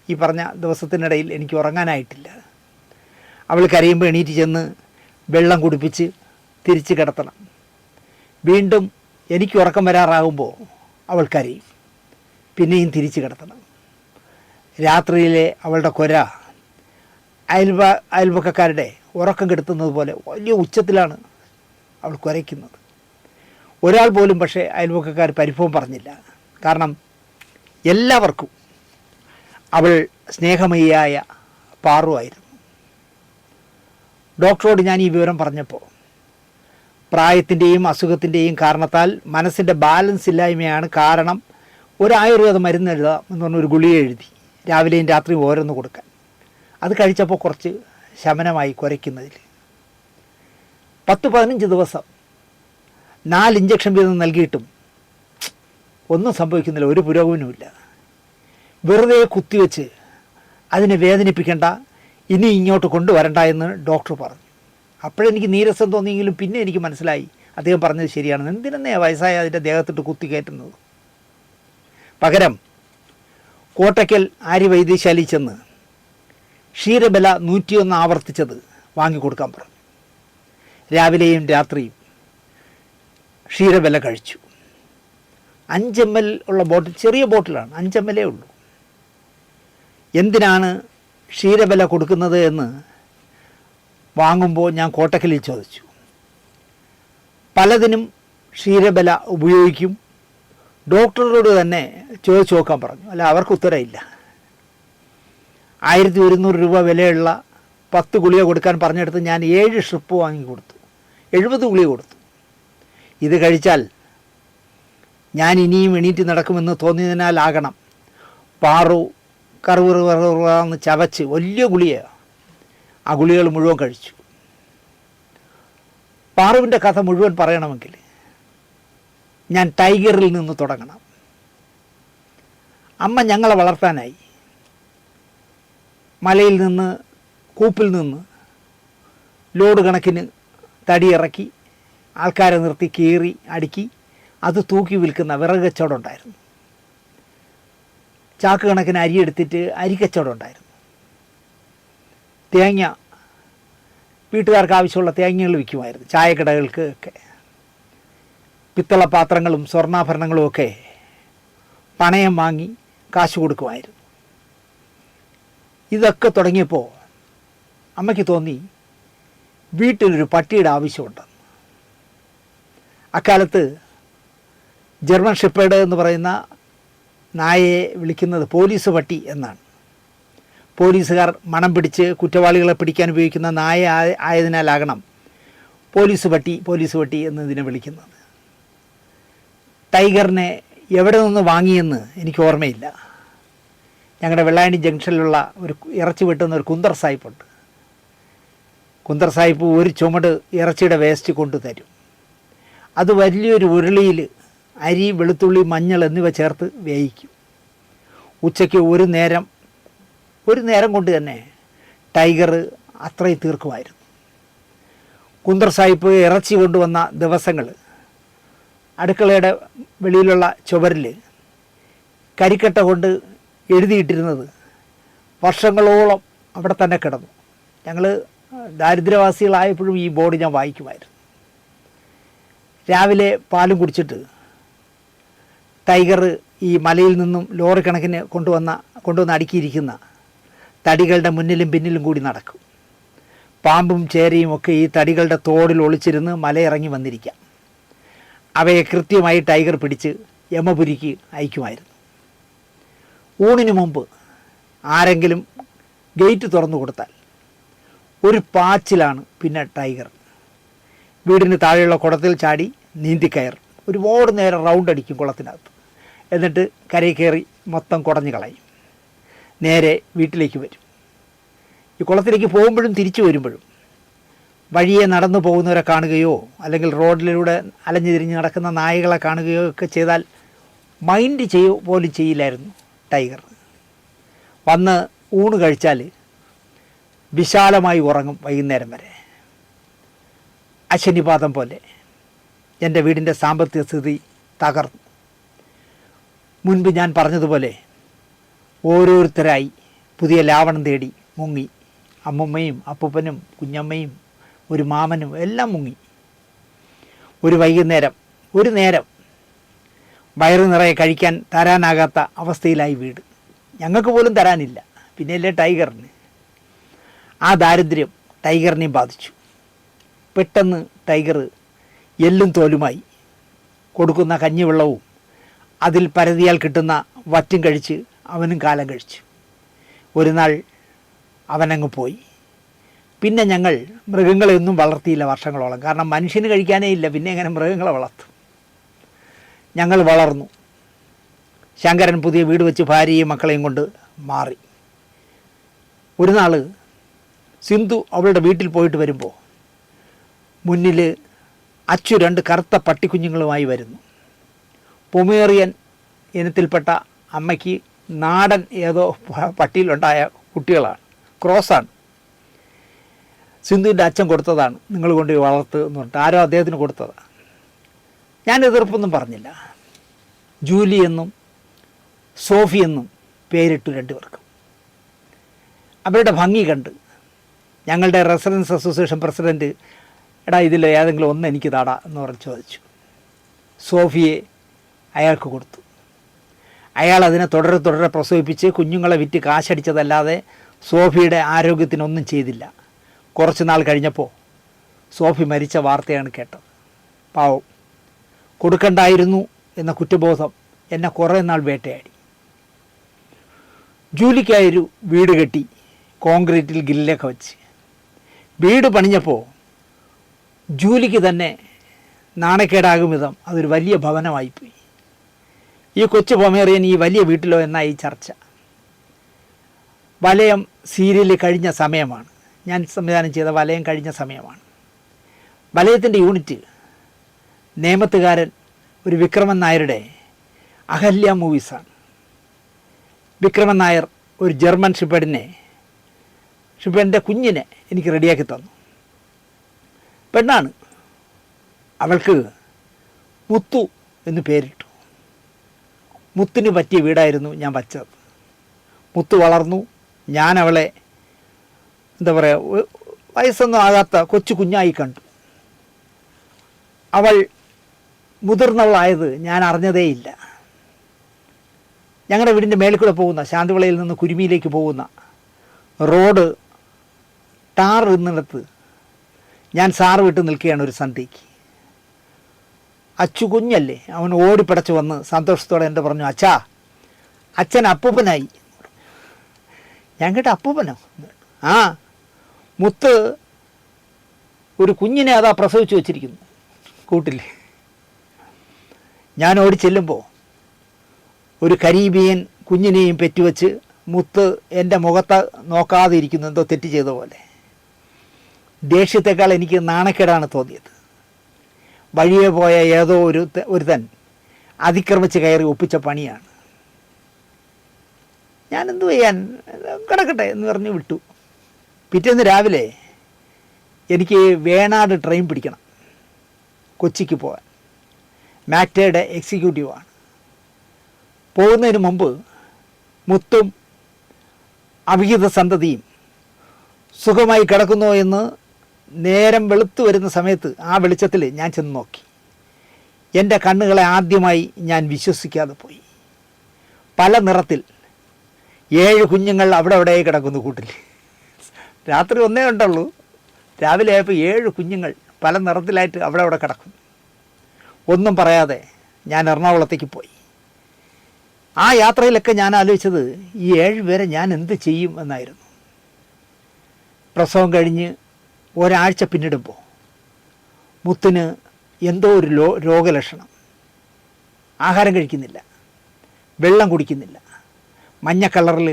ഈ പറഞ്ഞ ദിവസത്തിനിടയിൽ എനിക്ക് ഉറങ്ങാനായിട്ടില്ല. അവൾ കരയുമ്പോൾ എണീറ്റ് ചെന്ന് വെള്ളം കുടിപ്പിച്ച് തിരിച്ച് കിടത്തണം. വീണ്ടും എനിക്ക് ഉറക്കം വരാറാകുമ്പോൾ അവൾ കരയും, പിന്നെയും തിരിച്ച് കിടത്തണം. രാത്രിയിലെ അവളുടെ കുര അയൽപക്കക്കാരുടെ ഉറക്കം കെടുത്തുന്നത് പോലെ വലിയ ഉച്ചത്തിലാണ് അവൾ കുരയ്ക്കുന്നത്. ഒരാൾ പോലും പക്ഷേ അയൽപക്കക്കാർ പരിഭവം പറഞ്ഞില്ല. കാരണം എല്ലാവർക്കും അവൾ സ്നേഹമയിയായ പാറുവായിരുന്നു. ഡോക്ടറോട് ഞാൻ ഈ വിവരം പറഞ്ഞപ്പോൾ പ്രായത്തിൻ്റെയും അസുഖത്തിൻ്റെയും കാരണത്താൽ മനസ്സിൻ്റെ ബാലൻസ് ഇല്ലായ്മയാണ് കാരണം, ഒരു ആയുർവേദ മരുന്ന് എഴുതാം എന്ന് പറഞ്ഞൊരു ഗുളിക എഴുതി രാവിലെയും രാത്രിയും ഓരോന്ന് കൊടുക്കാൻ. അത് കഴിച്ചപ്പോൾ കുറച്ച് ശമനമായി കുരയ്ക്കുന്നതിൽ. 10-15 ദിവസം 4 ഇഞ്ചക്ഷൻ വീതം നൽകിയിട്ടും ഒന്നും സംഭവിക്കുന്നില്ല, ഒരു പുരോഗമനവുമില്ല. വെറുതെ കുത്തിവെച്ച് അതിനെ വേദനിപ്പിക്കേണ്ട, ഇനി ഇങ്ങോട്ട് കൊണ്ടുവരണ്ട എന്ന് ഡോക്ടർ പറഞ്ഞു. അപ്പോഴെനിക്ക് നീരസം തോന്നിയെങ്കിലും പിന്നെ എനിക്ക് മനസ്സിലായി അദ്ദേഹം പറഞ്ഞത് ശരിയാണ്. എന്തിനെന്നേ വയസ്സായ അതിൻ്റെ ദേഹത്തിട്ട് കുത്തി കയറ്റുന്നത്? പകരം കോട്ടയ്ക്കൽ ആര്യവൈദ്യശാലയിൽ ചെന്ന് ക്ഷീരബല 101 ആവർത്തിച്ചത് വാങ്ങിക്കൊടുക്കാൻ പറഞ്ഞു. രാവിലെയും രാത്രിയും ക്ഷീരബല കഴിച്ചു. 5 ml ഉള്ള ബോട്ടിൽ, ചെറിയ ബോട്ടിലാണ്, 5 ml ഉള്ളൂ. എന്തിനാണ് ക്ഷീരബല കൊടുക്കുന്നത് എന്ന് വാങ്ങുമ്പോൾ ഞാൻ കോട്ടക്കലിൽ ചോദിച്ചു. പലതിനും ക്ഷീരബല ഉപയോഗിക്കും, ഡോക്ടറോട് തന്നെ ചോദിച്ചു നോക്കാൻ പറഞ്ഞു. അല്ല, അവർക്ക് ഉത്തരവില്ല. 1100 രൂപ വിലയുള്ള 10 ഗുളിക കൊടുക്കാൻ പറഞ്ഞെടുത്ത് ഞാൻ 7 സ്ട്രിപ്പ് വാങ്ങിക്കൊടുത്തു, 70 ഗുളിക കൊടുത്തു. ഇത് കഴിച്ചാൽ ഞാൻ ഇനിയും എണീറ്റ് നടക്കുമെന്ന് തോന്നിയതിനാലാകണം പാറു കറുകറുകറുന്ന് ചവച്ച് വലിയ ഗുളികയാണ്, ആ ഗുളികൾ മുഴുവൻ കഴിച്ചു. പാറുവിൻ്റെ കഥ മുഴുവൻ പറയണമെങ്കിൽ ഞാൻ ടൈഗറിൽ നിന്ന് തുടങ്ങണം. അമ്മ ഞങ്ങളെ വളർത്താനായി മലയിൽ നിന്ന്, കൂപ്പിൽ നിന്ന് ലോഡ് കണക്കിന് തടിയിറക്കി ആൾക്കാരെ നിർത്തി കീറി അടുക്കി അത് തൂക്കി വിൽക്കുന്ന വിറക് കച്ചവടം ഉണ്ടായിരുന്നു. ചാക്ക് കണക്കിന് അരി എടുത്തിട്ട് അരിക്കച്ചവടം ഉണ്ടായിരുന്നു. തേങ്ങ, വീട്ടുകാർക്ക് ആവശ്യമുള്ള തേങ്ങകൾ വിൽക്കുമായിരുന്നു ചായക്കടകൾക്ക് ഒക്കെ. പിത്തള പാത്രങ്ങളും സ്വർണ്ണാഭരണങ്ങളും ഒക്കെ പണയം വാങ്ങി കാശ് കൊടുക്കുമായിരുന്നു. ഇതൊക്കെ തുടങ്ങിയപ്പോൾ അമ്മയ്ക്ക് തോന്നി വീട്ടിലൊരു പട്ടിയുടെ ആവശ്യമുണ്ടെന്ന്. അക്കാലത്ത് ജർമ്മൻ ഷെപ്പേർഡ് എന്ന് പറയുന്ന നായയെ വിളിക്കുന്നത് പോലീസ് പട്ടി എന്നാണ്. പോലീസുകാർ മണം പിടിച്ച് കുറ്റവാളികളെ പിടിക്കാൻ ഉപയോഗിക്കുന്ന നായ ആയതിനാലാകണം പോലീസ് പട്ടി എന്നതിനെ വിളിക്കുന്നത്. ടൈഗറിനെ എവിടെ നിന്ന് വാങ്ങിയെന്ന് എനിക്ക് ഓർമ്മയില്ല. ഞങ്ങളുടെ വെള്ളായണി ജംഗ്ഷനിലുള്ള ഒരു ഇറച്ചി വെട്ടുന്ന ഒരു കുന്തർ സാഹിബുണ്ട്. കുന്തർ സാഹിബ് ഒരു ചുമട് ഇറച്ചിയുടെ വേസ്റ്റ് കൊണ്ടു തരും. അത് വലിയൊരു ഉരുളിയിൽ അരി, വെളുത്തുള്ളി, മഞ്ഞൾ എന്നിവ ചേർത്ത് വേവിക്കും. ഉച്ചയ്ക്ക് ഒരു നേരം കൊണ്ട് തന്നെ ടൈഗർ അത്രയും തീർക്കുമായിരുന്നു. കുന്തർ സാഹിബ് ഇറച്ചി കൊണ്ടുവന്ന ദിവസങ്ങൾ അടുക്കളയുടെ വെളിയിലുള്ള ചുവരിൽ കരിക്കട്ട കൊണ്ട് എഴുതിയിട്ടിരുന്നത് വർഷങ്ങളോളം അവിടെ തന്നെ കിടന്നു. ഞങ്ങൾ ദാരിദ്ര്യവാസികളായപ്പോഴും ഈ ബോർഡ് ഞാൻ വായിക്കുമായിരുന്നു. രാവിലെ പാലും ടൈഗർ ഈ മലയിൽ നിന്നും ലോറി കണക്കിന് കൊണ്ടുവന്ന് അടുക്കിയിരിക്കുന്ന തടികളുടെ മുന്നിലും പിന്നിലും കൂടി നടക്കും. പാമ്പും ചേരയും ഒക്കെ ഈ തടികളുടെ തോടിൽ ഒളിച്ചിരുന്ന് മലയിറങ്ങി വന്നിരിക്കാം. അവയെ കൃത്യമായി ടൈഗർ പിടിച്ച് യമപുരിക്ക് അയക്കുമായിരുന്നു. ഊണിന് മുമ്പ് ആരെങ്കിലും ഗേറ്റ് തുറന്നു കൊടുത്താൽ ഒരു പാച്ചിലാണ് പിന്നെ ടൈഗർ. വീടിന് താഴെയുള്ള കുളത്തിൽ ചാടി നീന്തിക്കയറും. ഒരുപാട് നേരം റൗണ്ട് അടിക്കും കുളത്തിനകത്ത്. എന്നിട്ട് കരയിൽ കയറി മൊത്തം കുടഞ്ഞു കളയും. നേരെ വീട്ടിലേക്ക് വരും. ഈ കുളത്തിലേക്ക് പോകുമ്പോഴും തിരിച്ചു വരുമ്പോഴും വഴിയെ നടന്നു പോകുന്നവരെ കാണുകയോ അല്ലെങ്കിൽ റോഡിലൂടെ അലഞ്ഞു തിരിഞ്ഞ് നടക്കുന്ന നായകളെ കാണുകയോ ഒക്കെ ചെയ്താൽ മൈൻഡ് പോലും ചെയ്യില്ലായിരുന്നു ടൈഗർ. വന്ന് ഊണ് കഴിച്ചാൽ വിശാലമായി ഉറങ്ങും വൈകുന്നേരം വരെ. അശനിപാതം പോലെ എൻ്റെ വീടിൻ്റെ സാമ്പത്തിക സ്ഥിതി തകർന്നു. മുൻപ് ഞാൻ പറഞ്ഞതുപോലെ ഓരോരുത്തരായി പുതിയ ലാവണം തേടി മുങ്ങി. അമ്മമ്മയും അപ്പൂപ്പനും കുഞ്ഞമ്മയും ഒരു മാമനും എല്ലാം മുങ്ങി. ഒരു നേരം വയറ് നിറയെ കഴിക്കാൻ തരാനാകാത്ത അവസ്ഥയിലായി വീട്. ഞങ്ങൾക്ക് പോലും തരാനില്ല, പിന്നെയല്ലേ ടൈഗറിന്. ആ ദാരിദ്ര്യം ടൈഗറിനെയും ബാധിച്ചു. പെട്ടെന്ന് ടൈഗർ എല്ലും തോലുമായി കൊടുക്കുന്ന കഞ്ഞിവെള്ളവും അതിൽ പരതിയാൽ കിട്ടുന്ന വറ്റും കഴിച്ച് അവനും കാലം കഴിച്ചു. ഒരു നാൾ അവനങ്ങ് പോയി. പിന്നെ ഞങ്ങൾ മൃഗങ്ങളെ ഒന്നും വളർത്തിയില്ല വർഷങ്ങളോളം. കാരണം മനുഷ്യന് കഴിക്കാനേ ഇല്ല, പിന്നെ എങ്ങനെ മൃഗങ്ങളെ വളർത്തും? ഞങ്ങൾ വളർന്നു. ശങ്കരൻ പുതിയ വീട് വെച്ച് ഭാര്യയും മക്കളെയും കൊണ്ട് മാറി. ഒരു നാൾ സിന്ധു അവളുടെ വീട്ടിൽ പോയിട്ട് വരുമ്പോൾ മുന്നിൽ അച്ചു 2 കറുത്ത പട്ടിക്കുഞ്ഞുങ്ങളുമായി വരുന്നു. പൊമേറിയൻ ഇനത്തിൽപ്പെട്ട അമ്മയ്ക്ക് നാടൻ ഏതോ പട്ടിയിലുണ്ടായ കുട്ടികളാണ്, ക്രോസാണ്. സിന്ധുവിൻ്റെ അച്ഛൻ കൊടുത്തതാണ്, നിങ്ങൾ കൊണ്ടുപോയി വളർത്ത് എന്ന് പറഞ്ഞിട്ട് ആരോ അദ്ദേഹത്തിന് കൊടുത്തതാണ്. ഞാൻ എതിർപ്പൊന്നും പറഞ്ഞില്ല. ജൂലി എന്നും സോഫി എന്നും പേരിട്ടു 2 പേർക്കും. അവരുടെ ഭംഗി കണ്ട് ഞങ്ങളുടെ റെസിഡൻസ് അസോസിയേഷൻ പ്രസിഡൻറ്റ്, എടാ ഇതിൽ ഏതെങ്കിലും ഒന്ന് എനിക്ക് താടാ എന്ന് പറഞ്ഞ് ചോദിച്ചു. സോഫിയെ അയാൾക്ക് കൊടുത്തു. അയാൾ അതിനെ തുടരെ പ്രസവിപ്പിച്ച് കുഞ്ഞുങ്ങളെ വിറ്റ് കാശടിച്ചതല്ലാതെ സോഫിയുടെ ആരോഗ്യത്തിനൊന്നും ചെയ്തില്ല. കുറച്ച് നാൾ കഴിഞ്ഞപ്പോൾ സോഫി മരിച്ച വാർത്തയാണ് കേട്ടത്. പാവം, കൊടുക്കണ്ടായിരുന്നു എന്ന കുറ്റബോധം എന്നെ കുറേ നാൾ വേട്ടയാടി. ജൂലിക്കായൊരു വീട് കെട്ടി കോൺക്രീറ്റിൽ ഗില്ലൊക്കെ വെച്ച് വീട് പണിഞ്ഞപ്പോൾ ജൂലിക്ക് തന്നെ നാണക്കേടാകും വിധം അതൊരു വലിയ ഭവനമായിപ്പോയി. ഈ കൊച്ചു പൊമേറിയൻ ഈ വലിയ വീട്ടിലോ എന്നായി ചർച്ച. വലയം സീരിയൽ കഴിഞ്ഞ സമയമാണ്, ഞാൻ സംവിധാനം ചെയ്ത വലയം കഴിഞ്ഞ സമയമാണ്. വലയത്തിൻ്റെ യൂണിറ്റ് നേമത്തുകാരൻ ഒരു വിക്രമൻ നായരുടെ അഹല്യ മൂവീസാണ്. വിക്രമൻ നായർ ഒരു ജർമ്മൻ ഷിപ്പേഡിൻ്റെ കുഞ്ഞിനെ എനിക്ക് റെഡിയാക്കി തന്നു. പെണ്ണാണ്. അവൾക്ക് മുത്തു എന്ന് പേരിട്ടു. മുത്തിന് പറ്റിയ വീടായിരുന്നു ഞാൻ വച്ചത്. മുത്തു വളർന്നു. ഞാൻ അവളെ എന്താ പറയുക, വയസ്സൊന്നും ആകാത്ത കൊച്ചു കുഞ്ഞായി കണ്ടു. അവൾ മുതിർന്നവളായത് ഞാൻ അറിഞ്ഞതേയില്ല. ഞങ്ങളുടെ വീടിൻ്റെ മേളിൽ കൂടെ പോകുന്ന, ശാന്തിവിളയിൽ നിന്ന് കുരുമിയിലേക്ക് പോകുന്ന റോഡ് ടാർ ഇന്നിടത്ത് ഞാൻ സാറ് വിട്ട് നിൽക്കുകയാണ് ഒരു സന്ധ്യയ്ക്ക്. അച്ചു കുഞ്ഞല്ലേ, അവൻ ഓടിപ്പടച്ച് വന്ന് സന്തോഷത്തോടെ എൻ്റെ പറഞ്ഞു, അച്ഛാ, അച്ഛൻ അപ്പൂപ്പനായി. ഞാൻ കേട്ട അപ്പൂപ്പനോ? ആ, മുത്ത് ഒരു കുഞ്ഞിനെ അതാ പ്രസവിച്ച് വച്ചിരിക്കുന്നു കൂട്ടിൽ. ഞാൻ ഓടി ചെല്ലുമ്പോൾ ഒരു കരീബിയൻ കുഞ്ഞിനെയും പെറ്റുവെച്ച് മുത്ത് എൻ്റെ മുഖത്ത് നോക്കാതെ ഇരിക്കുന്നു, എന്തോ തെറ്റ് ചെയ്ത പോലെ. ദേഷ്യത്തെക്കാൾ എനിക്ക് നാണക്കേടാണ് തോന്നിയത്. വഴിയെ പോയ ഏതോ ഒരുത്തൻ അതിക്രമിച്ച് കയറി ഒപ്പിച്ച പണിയാണ്. ഞാനെന്തു ചെയ്യാൻ, കിടക്കട്ടെ എന്ന് പറഞ്ഞ് വിട്ടു. പിറ്റേന്ന് രാവിലെ എനിക്ക് വേണാട് ട്രെയിൻ പിടിക്കണം കൊച്ചിക്ക് പോകാൻ. മാക്ടയുടെ എക്സിക്യൂട്ടീവാണ്. പോകുന്നതിന് മുമ്പ് മുത്തും അവിഹിത സന്തതിയും സുഖമായി കിടക്കുന്നോ എന്ന് നേരം വെളുത്തു വരുന്ന സമയത്ത് ആ വെളിച്ചത്തിൽ ഞാൻ ചെന്ന് നോക്കി. എൻ്റെ കണ്ണുകളെ ആദ്യമായി ഞാൻ വിശ്വസിക്കാതെ പോയി. പല നിറത്തിൽ 7 കുഞ്ഞുങ്ങൾ അവിടെ കിടക്കുന്നു കൂട്ടിൽ. രാത്രി ഒന്നേ ഉണ്ടുള്ളൂ, രാവിലെ ആയപ്പോൾ 7 കുഞ്ഞുങ്ങൾ പല നിറത്തിലായിട്ട് അവിടെ കിടക്കുന്നു. ഒന്നും പറയാതെ ഞാൻ എറണാകുളത്തേക്ക് പോയി. ആ യാത്രയിലൊക്കെ ഞാൻ ആലോചിച്ചത് ഈ 7 പേരെ ഞാൻ എന്ത് ചെയ്യും എന്നായിരുന്നു. പ്രസവം കഴിഞ്ഞ് ഒരാഴ്ച പിന്നിടുമ്പോൾ മുത്തിന് എന്തോ ഒരു രോഗലക്ഷണം. ആഹാരം കഴിക്കുന്നില്ല, വെള്ളം കുടിക്കുന്നില്ല, മഞ്ഞ കളറിൽ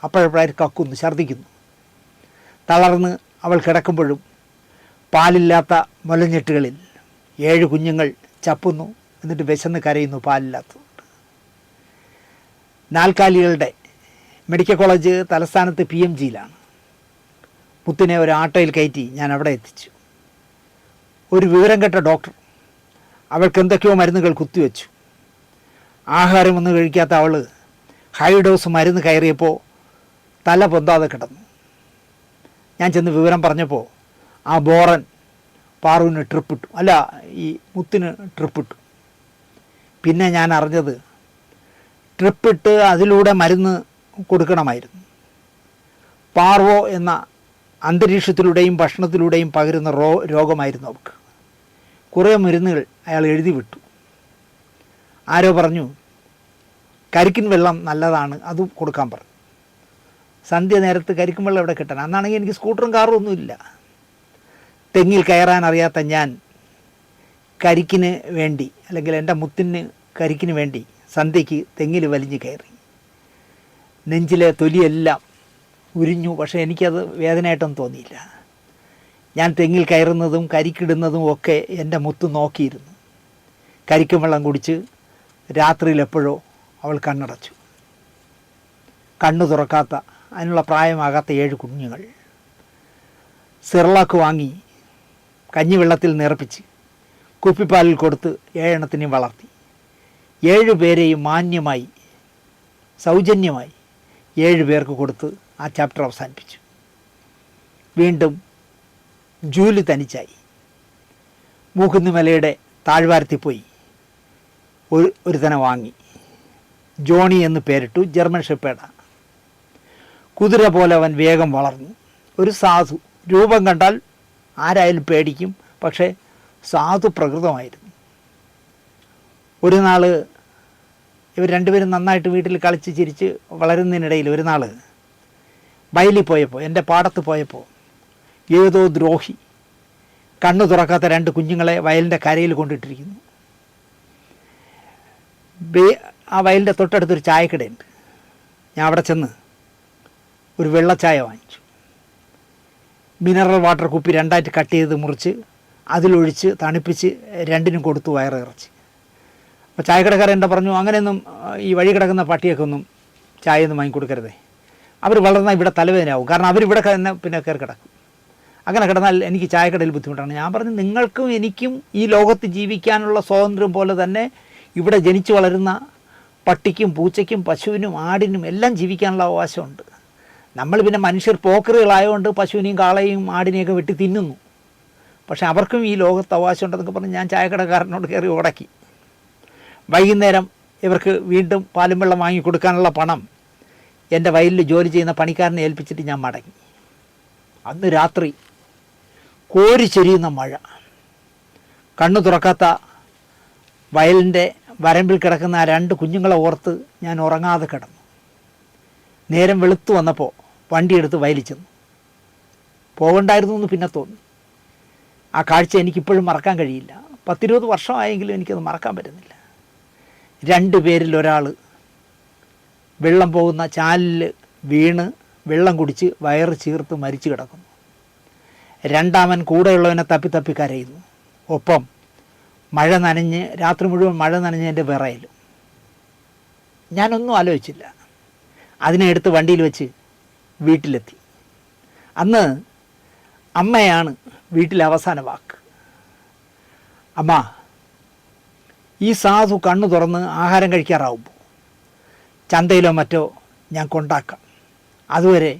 അപ്പോഴപ്പോഴായിട്ട് കക്കുന്നു, ഛർദ്ദിക്കുന്നു. തളർന്ന് അവൾ കിടക്കുമ്പോഴും പാലില്ലാത്ത മുലഞ്ഞെട്ടുകളിൽ 7 കുഞ്ഞുങ്ങൾ ചപ്പുന്നു. എന്നിട്ട് വിശന്ന് കരയുന്നു പാലില്ലാത്തതുകൊണ്ട്. നാൽക്കാലികളുടെ മെഡിക്കൽ കോളേജ് തലസ്ഥാനത്ത് PMGയിലാണ്. മുത്തിനെ ഒരു ആട്ടോയിൽ കയറ്റി ഞാൻ അവിടെ എത്തിച്ചു. ഒരു വിവരം കേട്ട ഡോക്ടർ അവൾക്ക് എന്തൊക്കെയോ മരുന്നുകൾ കുത്തിവെച്ചു. ആഹാരമൊന്നും കഴിക്കാത്ത അവൾ ഹൈ ഡോസ് മരുന്ന് കയറിയപ്പോൾ തല പൊന്താതെ കിടന്നു. ഞാൻ ചെന്ന് വിവരം പറഞ്ഞപ്പോൾ ആ ബോറൻ പാറുവിന് ട്രിപ്പിട്ടു, അല്ല ഈ മുത്തിന് ട്രിപ്പിട്ടു. പിന്നെ ഞാൻ അറിഞ്ഞത് ട്രിപ്പിട്ട് അതിലൂടെ മരുന്ന് കൊടുക്കണമായിരുന്നു. പാർവോ എന്ന അന്തരീക്ഷത്തിലൂടെയും ഭക്ഷണത്തിലൂടെയും പകരുന്ന രോഗമായിരുന്നു അവൾക്ക്. കുറേ മരുന്നുകൾ അയാൾ എഴുതി വിട്ടു. ആരോ പറഞ്ഞു കരിക്കിൻ വെള്ളം നല്ലതാണ്, അത് കൊടുക്കാൻ പറഞ്ഞു. സന്ധ്യ നേരത്ത് കരിക്കിൻ വെള്ളം എവിടെ കിട്ടാൻ? അന്നാണെങ്കിൽ എനിക്ക് സ്കൂട്ടറും കാറും ഒന്നുമില്ല. തെങ്ങിൽ കയറാൻ അറിയാത്ത ഞാൻ കരിക്കിന് വേണ്ടി, അല്ലെങ്കിൽ എൻ്റെ മുത്തിന് കരിക്കിന് വേണ്ടി സന്ധ്യയ്ക്ക് തെങ്ങിൽ വലിഞ്ഞ് കയറി. നെഞ്ചിലെ തൊലിയെല്ലാം ഉരിഞ്ഞു. പക്ഷേ എനിക്കത് വേദനയായിട്ടൊന്നും തോന്നിയില്ല. ഞാൻ തെങ്ങിൽ കയറുന്നതും കരിക്കിടുന്നതും ഒക്കെ എൻ്റെ മുത്ത് നോക്കിയിരുന്നു. കരിക്കും വെള്ളം കുടിച്ച് രാത്രിയിൽ എപ്പോഴോ അവൾ കണ്ണടച്ചു. കണ്ണു തുറക്കാത്ത, അതിനുള്ള പ്രായമാകാത്ത 7 കുഞ്ഞുങ്ങൾ. സിർലാക്ക് വാങ്ങി കഞ്ഞിവെള്ളത്തിൽ നിറപ്പിച്ച് കുപ്പിപ്പാലിൽ കൊടുത്ത് 7 എണ്ണത്തിനെയും വളർത്തി. 7 പേരെയും മാന്യമായി സൗജന്യമായി 7 പേർക്ക് കൊടുത്ത് ആ ചാപ്റ്റർ അവസാനിപ്പിച്ചു. വീണ്ടും ജൂലി തനിച്ചായി. മൂക്കുന്നിമലയുടെ താഴ്വാരത്തിൽ പോയി ഒരുത്തനെ വാങ്ങി. ജോണി എന്ന് പേരിട്ടു. ജർമ്മൻ ഷെപ്പേർഡാണ്. കുതിര പോലെ അവൻ വേഗം വളർന്നു. ഒരു സാധു. രൂപം കണ്ടാൽ ആരായാലും പേടിക്കും. പക്ഷേ സാധു പ്രകൃതമായിരുന്നു. ഒരു നാൾ ഇവർ രണ്ടുപേരും നന്നായിട്ട് വീട്ടിൽ കളിച്ച് ചിരിച്ച് വളരുന്നതിനിടയിൽ ഒരു നാൾ വയലിൽ പോയപ്പോൾ, എൻ്റെ പാടത്ത് പോയപ്പോൾ, ഏതോ ദ്രോഹി കണ്ണു തുറക്കാത്ത 2 കുഞ്ഞുങ്ങളെ വയലിൻ്റെ കരയിൽ കൊണ്ടിട്ടിരിക്കുന്നു. ആ വയലിൻ്റെ തൊട്ടടുത്തൊരു ചായക്കടയുണ്ട്. ഞാൻ അവിടെ ചെന്ന് ഒരു വെള്ളച്ചായ വാങ്ങിച്ചു. മിനറൽ വാട്ടർ കുപ്പി 2ആയിട്ട് കട്ട് ചെയ്ത് മുറിച്ച് അതിലൊഴിച്ച് തണുപ്പിച്ച് 2നും കൊടുത്തു വയറ് ഇറച്ചി. അപ്പോൾ ചായക്കടക്കാരൻ എൻ്റെ പറഞ്ഞു, അങ്ങനെയൊന്നും ഈ വഴി കിടക്കുന്ന പട്ടിയൊക്കെ ഒന്നും ചായയൊന്നും വാങ്ങിക്കൊടുക്കരുതേ, അവർ വളർന്നാൽ ഇവിടെ തലവേദനയാവും. കാരണം അവരിവിടെ തന്നെ പിന്നെ കയറി കിടക്കും. അങ്ങനെ കിടന്നാൽ എനിക്ക് ചായക്കടയിൽ ബുദ്ധിമുട്ടാണ്. ഞാൻ പറഞ്ഞു, നിങ്ങൾക്കും എനിക്കും ഈ ലോകത്ത് ജീവിക്കാനുള്ള സ്വാതന്ത്ര്യം പോലെ തന്നെ ഇവിടെ ജനിച്ചു വളരുന്ന പട്ടിക്കും പൂച്ചയ്ക്കും പശുവിനും ആടിനും എല്ലാം ജീവിക്കാനുള്ള അവകാശമുണ്ട്. നമ്മൾ പിന്നെ മനുഷ്യർ പോക്കറുകളായതുകൊണ്ട് പശുവിനെയും കാളയും ആടിനെയൊക്കെ വെട്ടി തിന്നുന്നു. പക്ഷേ അവർക്കും ഈ ലോകത്ത് അവകാശമുണ്ടെന്നൊക്കെ പറഞ്ഞ് ഞാൻ ചായക്കടക്കാരനോട് കയറി ഉടക്കി. വൈകുന്നേരം ഇവർക്ക് വീണ്ടും പാലും വെള്ളം വാങ്ങിക്കൊടുക്കാനുള്ള പണം എൻ്റെ വയലിൽ ജോലി ചെയ്യുന്ന പണിക്കാരനെ ഏൽപ്പിച്ചിട്ട് ഞാൻ മടങ്ങി. അന്ന് രാത്രി കോരിച്ചെരിയുന്ന മഴ. കണ്ണു തുറക്കാത്ത വയലിൻ്റെ വരമ്പിൽ കിടക്കുന്ന ആ 2 കുഞ്ഞുങ്ങളെ ഓർത്ത് ഞാൻ ഉറങ്ങാതെ കിടന്നു. നേരം വെളുത്തു വന്നപ്പോൾ വണ്ടിയെടുത്ത് വയലിൽ ചെന്നു. പോകണ്ടായിരുന്നു എന്ന് പിന്നെ തോന്നി. ആ കാഴ്ച എനിക്കിപ്പോഴും മറക്കാൻ കഴിയില്ല. 10-20 വർഷമായെങ്കിലും എനിക്കത് മറക്കാൻ പറ്റുന്നില്ല. 2 പേരിൽ ഒരാൾ വെള്ളം പോകുന്ന ചാലിൽ വീണ് വെള്ളം കുടിച്ച് വയറ് ചീർത്ത് മരിച്ചു കിടക്കുന്നു. 2ാമൻ കൂടെയുള്ളവനെ തപ്പി കരയുന്നു. ഒപ്പം മഴ നനഞ്ഞ് രാത്രി മുഴുവൻ മഴ നനഞ്ഞ് എൻ്റെ വിറയലും. ഞാനൊന്നും ആലോചിച്ചില്ല. അതിനെ എടുത്ത് വണ്ടിയിൽ വെച്ച് വീട്ടിലെത്തി. അന്ന് അമ്മയാണ് വീട്ടിലെ അവസാന വാക്ക്. അമ്മ, ഈ സാധു കണ്ണു തുറന്ന് ആഹാരം കഴിക്കാറാവുമ്പോൾ ചന്തയിലോ മറ്റോ ഞാൻ കൊണ്ടാക്കാം. അതുവരെ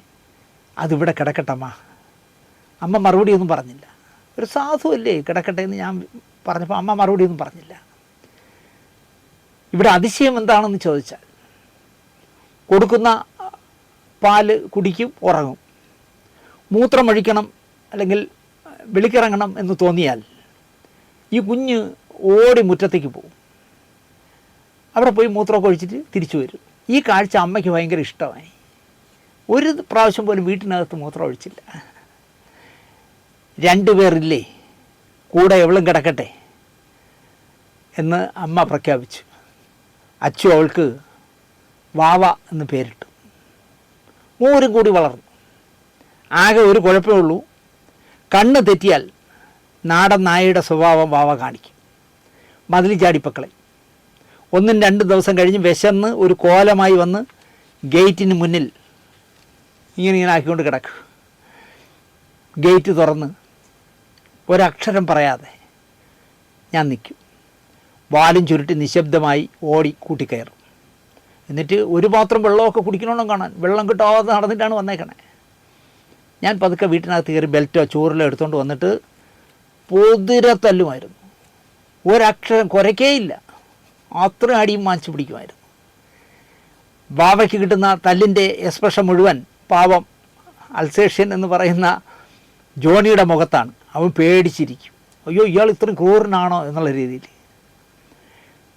അതിവിടെ കിടക്കട്ടമ്മ. അമ്മ മറുപടിയൊന്നും പറഞ്ഞില്ല. ഒരു സാധു അല്ലേ, കിടക്കട്ടെ എന്ന് ഞാൻ പറഞ്ഞപ്പോൾ അമ്മ മറുപടിയൊന്നും പറഞ്ഞില്ല. ഇവിടെ അതിശയം എന്താണെന്ന് ചോദിച്ചാൽ, കൊടുക്കുന്ന പാല് കുടിക്കും, ഉറങ്ങും. മൂത്രമൊഴിക്കണം അല്ലെങ്കിൽ വെളിക്കിറങ്ങണം എന്ന് തോന്നിയാൽ ഈ കുഞ്ഞ് ഓടി മുറ്റത്തേക്ക് പോകും. അവിടെ പോയി മൂത്രമൊക്കെ ഒഴിച്ചിട്ട് തിരിച്ചു വരും. ഈ കാഴ്ച അമ്മയ്ക്ക് ഭയങ്കര ഇഷ്ടമായി. ഒരു പ്രാവശ്യം പോലും വീട്ടിനകത്ത് മൂത്രം ഒഴിച്ചില്ല. 2 പേരില്ലേ, കൂടെ എവളും കിടക്കട്ടെ എന്ന് അമ്മ പ്രഖ്യാപിച്ചു. അച്ചു അവൾക്ക് വാവ എന്ന് പേരിട്ടു. 3 കൂടി വളർന്നു. ആകെ ഒരു കുഴപ്പമേ ഉള്ളൂ, കണ്ണ് തെറ്റിയാൽ നാടൻ നായയുടെ സ്വഭാവം വാവ കാണിക്കും. മതിൽ ചാടിപ്പക്കളെ 1-2 ദിവസം കഴിഞ്ഞ് വിശന്ന് ഒരു കോലമായി വന്ന് ഗേറ്റിന് മുന്നിൽ ഇങ്ങനെ ആക്കിക്കൊണ്ട് കിടക്കും. ഗേറ്റ് തുറന്ന് ഒരക്ഷരം പറയാതെ ഞാൻ നിൽക്കും. വാലും ചുരുട്ടി നിശബ്ദമായി ഓടി കൂട്ടിക്കയറും. എന്നിട്ട് ഒരു പാത്രം വെള്ളമൊക്കെ കുടിക്കണമെന്നും കാണാൻ വെള്ളം കിട്ടാതെ നടന്നിട്ടാണ് വന്നേക്കണേ. ഞാൻ പതുക്കെ വീട്ടിനകത്ത് കയറി ബെൽറ്റോ ചോറിലോ എടുത്തുകൊണ്ട് വന്നിട്ട് പൊതിര തല്ലുമായിരുന്നു. ഒരക്ഷരം കുരയ്ക്കേയില്ല. അത്രയും അടിയും വാങ്ങിച്ചു പിടിക്കുമായിരുന്നു. ബാവയ്ക്ക് കിട്ടുന്ന തല്ലിൻ്റെ എക്സ്പ്രഷൻ മുഴുവൻ പാവം അൽസേഷ്യൻ എന്ന് പറയുന്ന ജോണിയുടെ മുഖത്താണ്. അവൻ പേടിച്ചിരിക്കും. അയ്യോ, ഇയാൾ ഇത്രയും ക്രൂരനാണോ എന്നുള്ള രീതിയിൽ.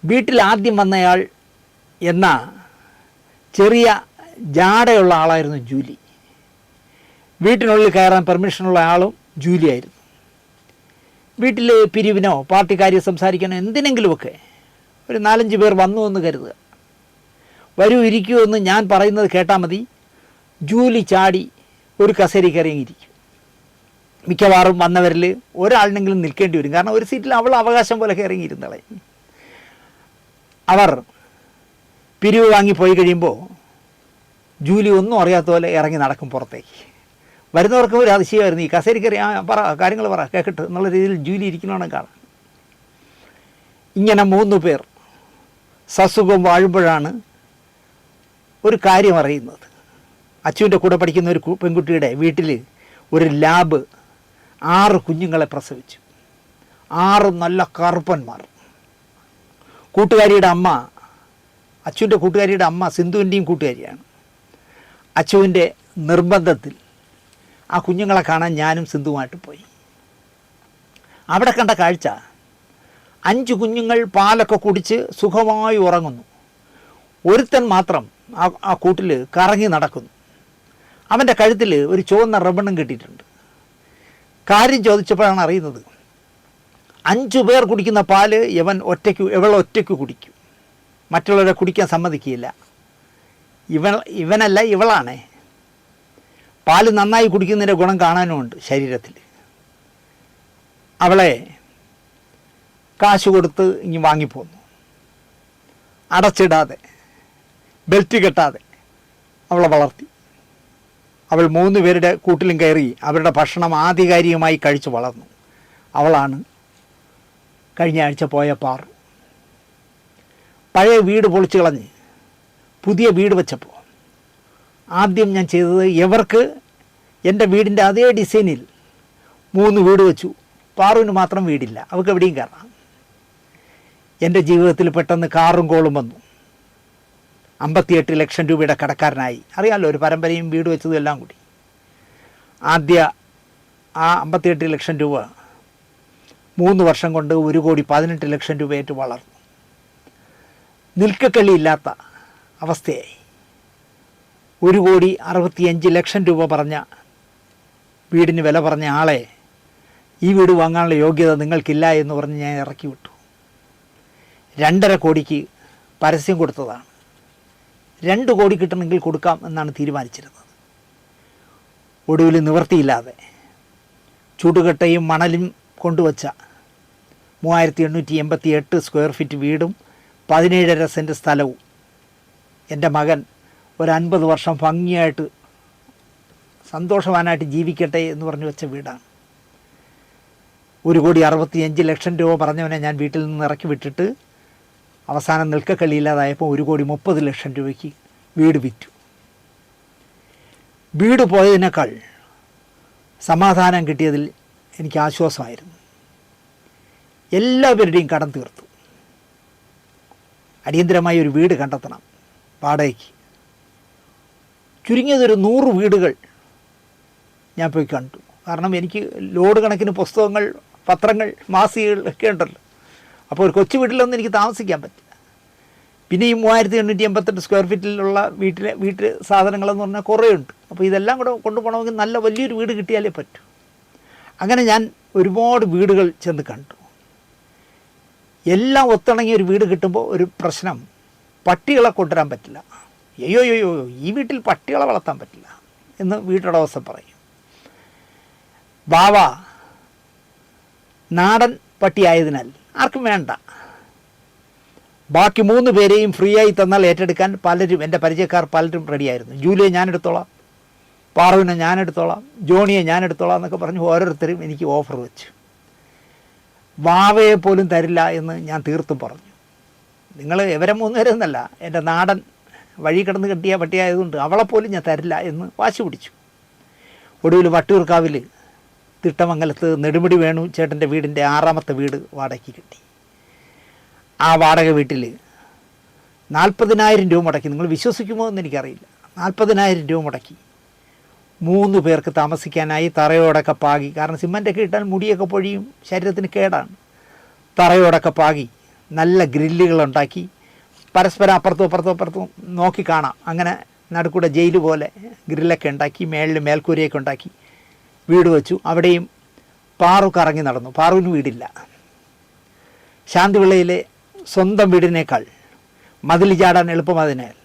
വീട്ടിൽ ആദ്യം വന്നയാൾ എന്ന ചെറിയ ജാടയുള്ള ആളായിരുന്നു ജൂലി. വീട്ടിനുള്ളിൽ കയറാൻ പെർമിഷനുള്ള ആളും ജൂലിയായിരുന്നു. വീട്ടിൽ പിരിവിനോ പാർട്ടി കാര്യം സംസാരിക്കാനോ എന്തിനെങ്കിലുമൊക്കെ ഒരു 4-5 പേർ വന്നു എന്ന് കരുതുക. വരൂ, ഇരിക്കൂ എന്ന് ഞാൻ പറയുന്നത് കേട്ടാൽ മതി, ജൂലി ചാടി ഒരു കസേരയിൽ കയറിയെങ്കിരിക്കും. മിക്കവാറും വന്നവരിൽ ഒരാളിനെങ്കിലും നിൽക്കേണ്ടി വരും. കാരണം ഒരു സീറ്റിൽ അവൾ അവകാശം പോലെ ഇറങ്ങിയിരുന്നളെ. അവർ പിരിവ് വാങ്ങിപ്പോയി കഴിയുമ്പോൾ ജൂലി ഒന്നും അറിയാത്ത പോലെ ഇറങ്ങി നടക്കും പുറത്തേക്ക്. വരുന്നവർക്കും ഒരു അതിശയമായിരുന്നു, ഈ കസേരക്കറി പറ കാര്യങ്ങൾ പറ കേൾക്കട്ടെ എന്നുള്ള രീതിയിൽ ജൂലി ഇരിക്കണമെന്ന് കാണാം. ഇങ്ങനെ 3 പേർ സസുഖം വാഴുമ്പോഴാണ് ഒരു കാര്യം അറിയുന്നത്. അച്ചുവിൻ്റെ കൂടെ പഠിക്കുന്ന ഒരു പെൺകുട്ടിയുടെ വീട്ടിൽ ഒരു ലാബ് 6 കുഞ്ഞുങ്ങളെ പ്രസവിച്ചു. 6 നല്ല കറുപ്പന്മാർ. കൂട്ടുകാരിയുടെ അമ്മ, അച്ചുവിൻ്റെ കൂട്ടുകാരിയുടെ അമ്മ സിന്ധുവിൻ്റെയും കൂട്ടുകാരിയാണ്. അച്ചുവിൻ്റെ നിർബന്ധത്തിൽ ആ കുഞ്ഞുങ്ങളെ കാണാൻ ഞാനും സിന്ധുവുമായിട്ട് പോയി. അവിടെ കണ്ട കാഴ്ച, 5 കുഞ്ഞുങ്ങൾ പാലൊക്കെ കുടിച്ച് സുഖമായി ഉറങ്ങുന്നു. ഒരുത്തൻ മാത്രം ആ കൂട്ടിൽ കറങ്ങി നടക്കുന്നു. അവൻ്റെ കഴുത്തിൽ ഒരു ചുവന്ന റിബണും കെട്ടിയിട്ടുണ്ട്. കാര്യം ചോദിച്ചപ്പോഴാണ് അറിയുന്നത്, 5 പേർ കുടിക്കുന്ന പാല് ഇവൾ ഒറ്റയ്ക്ക് കുടിക്കും, മറ്റുള്ളവരെ കുടിക്കാൻ സമ്മതിക്കുകയില്ല. ഇവനല്ല ഇവളാണേ. പാല് നന്നായി കുടിക്കുന്നതിൻ്റെ ഗുണം കാണാനുമുണ്ട് ശരീരത്തിൽ. അവളെ കാശ് കൊടുത്ത് ഇനി വാങ്ങിപ്പോന്നു. അടച്ചിടാതെ ബെൽറ്റ് കെട്ടാതെ അവളെ വളർത്തി. അവൾ 3 പേരുടെ കൂട്ടിലും കയറി അവരുടെ ഭക്ഷണം ആധികാരികമായി കഴിച്ചു വളർന്നു. അവളാണ് കഴിഞ്ഞ ആഴ്ച പോയ പാറു. പഴയ വീട് പൊളിച്ചു കളഞ്ഞ് പുതിയ വീട് വെച്ചപ്പോൾ ആദ്യം ഞാൻ ചെയ്തത്, ഇവർക്ക് എൻ്റെ വീടിൻ്റെ അതേ ഡിസൈനിൽ 3 വീട് വെച്ചു. പാറുവിന് മാത്രം വീടില്ല, അവൾക്ക് എവിടെയും കയറാം. എൻ്റെ ജീവിതത്തിൽ പെട്ടെന്ന് കാറും കോളും വന്നു. 58 ലക്ഷം രൂപയുടെ കടക്കാരനായി. അറിയാമല്ലോ, ഒരു പരമ്പരയും വീട് വെച്ചതും എല്ലാം കൂടി. ആദ്യ ആ 58 ലക്ഷം രൂപ 3 വർഷം കൊണ്ട് 1,18 ലക്ഷം രൂപയായിട്ട് വളർന്നു. നിൽക്കക്കള്ളിയില്ലാത്ത അവസ്ഥയായി. 1,65 ലക്ഷം രൂപ പറഞ്ഞ വീടിന് വില പറഞ്ഞ ആളെ ഈ വീട് വാങ്ങാനുള്ള യോഗ്യത നിങ്ങൾക്കില്ല എന്ന് പറഞ്ഞ് ഞാൻ ഇറക്കി വിട്ടു. 2.5 കോടിക്ക് പരസ്യം കൊടുത്തതാണ്. 2 കോടി കിട്ടണമെങ്കിൽ കൊടുക്കാം എന്നാണ് തീരുമാനിച്ചിരുന്നത്. ഒടുവിൽ നിവൃത്തിയില്ലാതെ ചുടുകട്ടയും മണലും കൊണ്ടുവച്ച 3888 സ്ക്വയർ ഫീറ്റ് വീടും 17.5 സെൻറ്റ് സ്ഥലവും എൻ്റെ മകൻ ഒരു 50 വർഷം ഭംഗിയായിട്ട് സന്തോഷവാനായിട്ട് ജീവിക്കട്ടെ എന്ന് പറഞ്ഞു വെച്ച വീടാണ്. 1,65 ലക്ഷം രൂപ പറഞ്ഞവനെ ഞാൻ വീട്ടിൽ നിന്ന് ഇറക്കി വിട്ടിട്ട് അവസാനം നിൽക്കക്കള്ളിയില്ലാതായപ്പോൾ 1,30 ലക്ഷം രൂപയ്ക്ക് വീട് വിറ്റു. വീട് പോയതിനേക്കാൾ സമാധാനം കിട്ടിയതിൽ എനിക്ക് ആശ്വാസമായിരുന്നു. എല്ലാവരുടെയും കടം തീർത്തു. അടിയന്തരമായി ഒരു വീട് കണ്ടെത്തണം വാടകയ്ക്ക്. ചുരുങ്ങിയതൊരു 100 വീടുകൾ ഞാൻ പോയി കണ്ടു. കാരണം എനിക്ക് ലോഡ് കണക്കിന് പുസ്തകങ്ങൾ, പത്രങ്ങൾ, മാസികകൾ ഒക്കെ ഉണ്ടല്ലോ. അപ്പോൾ ഒരു കൊച്ചു വീട്ടിലൊന്നും എനിക്ക് താമസിക്കാൻ പറ്റില്ല. പിന്നെ ഈ 3888 സ്ക്വയർ ഫീറ്റിലുള്ള വീട്ടിൽ സാധനങ്ങളെന്ന് പറഞ്ഞാൽ കുറേ ഉണ്ട്. അപ്പോൾ ഇതെല്ലാം കൂടെ കൊണ്ടുപോകണമെങ്കിൽ നല്ല വലിയൊരു വീട് കിട്ടിയാലേ പറ്റൂ. അങ്ങനെ ഞാൻ ഒരുപാട് വീടുകൾ ചെന്ന് കണ്ടു. എല്ലാം ഒത്തിണങ്ങിയ ഒരു വീട് കിട്ടുമ്പോൾ ഒരു പ്രശ്നം, പട്ടികളെ കൊണ്ടുവരാൻ പറ്റില്ല. അയ്യോ ഈ വീട്ടിൽ പട്ടികളെ വളർത്താൻ പറ്റില്ല എന്ന് വീട്ടുടമസ്ഥൻ പറയും. ബാവ നാടൻ പട്ടിയായതിനാൽ ആർക്കും വേണ്ട. ബാക്കി 3 പേരെയും ഫ്രീ ആയി തന്നാൽ ഏറ്റെടുക്കാൻ പലരും, എൻ്റെ പരിചയക്കാർ പലരും റെഡിയായിരുന്നു. ജൂലിയെ ഞാനെടുത്തോളാം, പാറുവിനെ ഞാനെടുത്തോളാം, ജോണിയെ ഞാനെടുത്തോളാം എന്നൊക്കെ പറഞ്ഞ് ഓരോരുത്തരും എനിക്ക് ഓഫർ വെച്ചു. വാവയെ പോലും തരില്ല എന്ന് ഞാൻ തീർത്തും പറഞ്ഞു. നിങ്ങൾ ഇവരെ 3 പേരെന്നല്ല, എൻ്റെ നാടൻ വഴി കിടന്ന് കെട്ടിയ പട്ടിയായതുകൊണ്ട് അവളെപ്പോലും ഞാൻ തരില്ല എന്ന് വാശി പിടിച്ചു. ഒടുവിൽ വട്ടിയൂർക്കാവിൽ തിട്ടമംഗലത്ത് നെടുമുടി വേണു ചേട്ടൻ്റെ വീടിൻ്റെ 6ാമത്തെ വീട് വാടകയ്ക്ക് കിട്ടി. ആ വാടക വീട്ടിൽ 40,000 രൂപ മുടക്കി. നിങ്ങൾ വിശ്വസിക്കുമോ എന്ന് എനിക്കറിയില്ല. 40,000 രൂപ മുടക്കി 3 പേർക്ക് താമസിക്കാനായി തറയോടൊക്കെ പാകി. കാരണം സിമൻ്റൊക്കെ ഇട്ടാൽ മുടിയൊക്കെ പൊഴിയും, ശരീരത്തിന് കേടാണ്. തറയോടൊക്കെ പാകി നല്ല ഗ്രില്ലുകളുണ്ടാക്കി, പരസ്പരം അപ്പുറത്തും നോക്കി കാണാം. അങ്ങനെ നടുക്കൂടെ ജയിൽ പോലെ ഗ്രില്ലൊക്കെ ഉണ്ടാക്കി, മേളിൽ മേൽക്കൂരയൊക്കെ ഉണ്ടാക്കി വീട് വെച്ചു. അവിടെയും പാറു കറങ്ങി നടന്നു. പാറുവിന് വീടില്ല. ശാന്തിവിളയിലെ സ്വന്തം വീടിനേക്കാൾ മതിൽ ചാടാൻ എളുപ്പമായതിനാൽ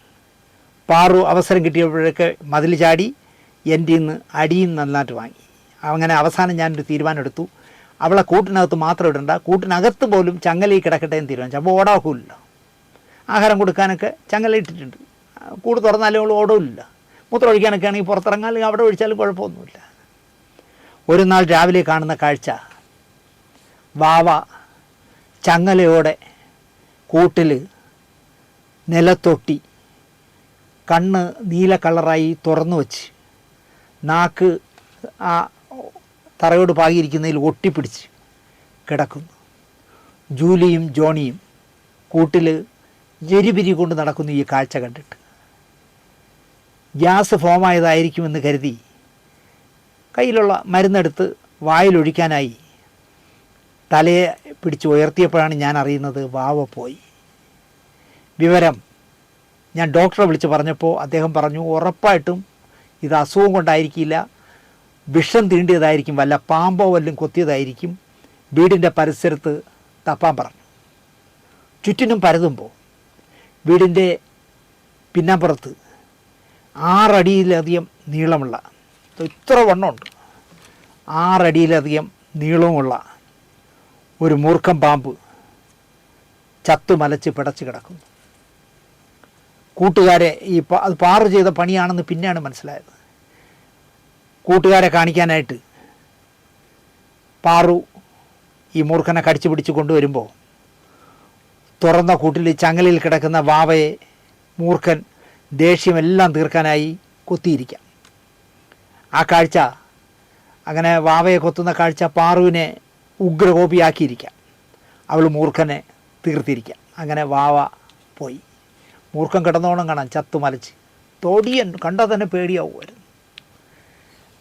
പാറു അവസരം കിട്ടിയപ്പോഴൊക്കെ മതിൽ ചാടി എൻ്റെ നിന്ന് അടിയും നന്നായിട്ട് വാങ്ങി. അങ്ങനെ അവസാനം ഞാനൊരു തീരുമാനം എടുത്തു, അവളെ കൂട്ടിനകത്ത് മാത്രം ഇടണ്ട, കൂട്ടിനകത്ത് പോലും ചങ്ങലയിൽ കിടക്കട്ടെ എന്ന് തീരുമാനിച്ചു. അപ്പോൾ ഓടാക്കൂല്ല, ആഹാരം കൊടുക്കാനൊക്കെ ചങ്ങല ഇട്ടിട്ടുണ്ട്. കൂട് തുറന്നാലും അവൾ ഓടില്ല. മൂത്രം ഒഴിക്കാനൊക്കെ ആണെങ്കിൽ പുറത്തിറങ്ങാൻ, അല്ലെങ്കിൽ അവിടെ ഒഴിച്ചാലും കുഴപ്പമൊന്നുമില്ല. ഒരു നാൾ രാവിലെ കാണുന്ന കാഴ്ച, വാവ ചങ്ങലയോടെ കൂട്ടിൽ നിലത്തൊട്ടി, കണ്ണ് നീല കളറായി തുറന്നു വച്ച്, നാക്ക് ആ തറയോട് പാകിയിരിക്കുന്നതിൽ ഒട്ടിപ്പിടിച്ച് കിടക്കുന്നു. ജൂലിയും ജോണിയും കൂട്ടിൽ എരിപിരി കൊണ്ട് നടക്കുന്നു. ഈ കാഴ്ച കണ്ടിട്ട് ഗ്യാസ് ഫോമായതായിരിക്കുമെന്ന് കരുതി കയ്യിലുള്ള മരുന്നെടുത്ത് വായിലൊഴിക്കാനായി തലയെ പിടിച്ച് ഉയർത്തിയപ്പോഴാണ് ഞാൻ അറിയുന്നത് വാവ പോയി. വിവരം ഞാൻ ഡോക്ടറെ വിളിച്ച് പറഞ്ഞപ്പോൾ അദ്ദേഹം പറഞ്ഞു, ഉറപ്പായിട്ടും ഇത് അസുഖം കൊണ്ടായിരിക്കില്ല, വിഷം തീണ്ടിയതായിരിക്കും, വല്ല പാമ്പോ വല്ലതും കൊത്തിയതായിരിക്കും, വീടിൻ്റെ പരിസരത്ത് തപ്പാൻ പറഞ്ഞു. ചുറ്റിനും പരതുമ്പോൾ വീടിൻ്റെ പിന്നാമ്പുറത്ത് 6 അടിയിലധികം നീളമുള്ള, ഇത്ര വണ്ണമുണ്ട്, 6 അടിയിലധികം നീളമുള്ള ഒരു മൂർഖൻ പാമ്പ് ചത്തുമലച്ച് പിടച്ച് കിടക്കുന്നു. കൂട്ടുകാരെ അത് പാറു ചെയ്ത പണിയാണെന്ന് പിന്നെയാണ് മനസ്സിലായത്. കൂട്ടുകാരെ കാണിക്കാനായിട്ട് പാറു ഈ മൂർഖനെ കടിച്ചു പിടിച്ച് കൊണ്ടുവരുമ്പോൾ തുറന്ന കൂട്ടിൽ ചങ്ങലയിൽ കിടക്കുന്ന വാവയെ മൂർഖൻ ദേഷ്യമെല്ലാം തീർക്കാനായി കൊത്തിയിരിക്കാം. ആ കാഴ്ച, അങ്ങനെ വാവയെ കൊത്തുന്ന കാഴ്ച പാറുവിനെ ഉഗ്രകോപിയാക്കിയിരിക്കാം. അവൾ മൂർഖനെ തീർത്തിരിക്കാം. അങ്ങനെ വാവ പോയി. മൂർഖൻ കിടന്നോണം കാണാൻ ചത്തുമലച്ച്, തൊടിയൻ കണ്ടാൽ തന്നെ പേടിയാവുമായിരുന്നു.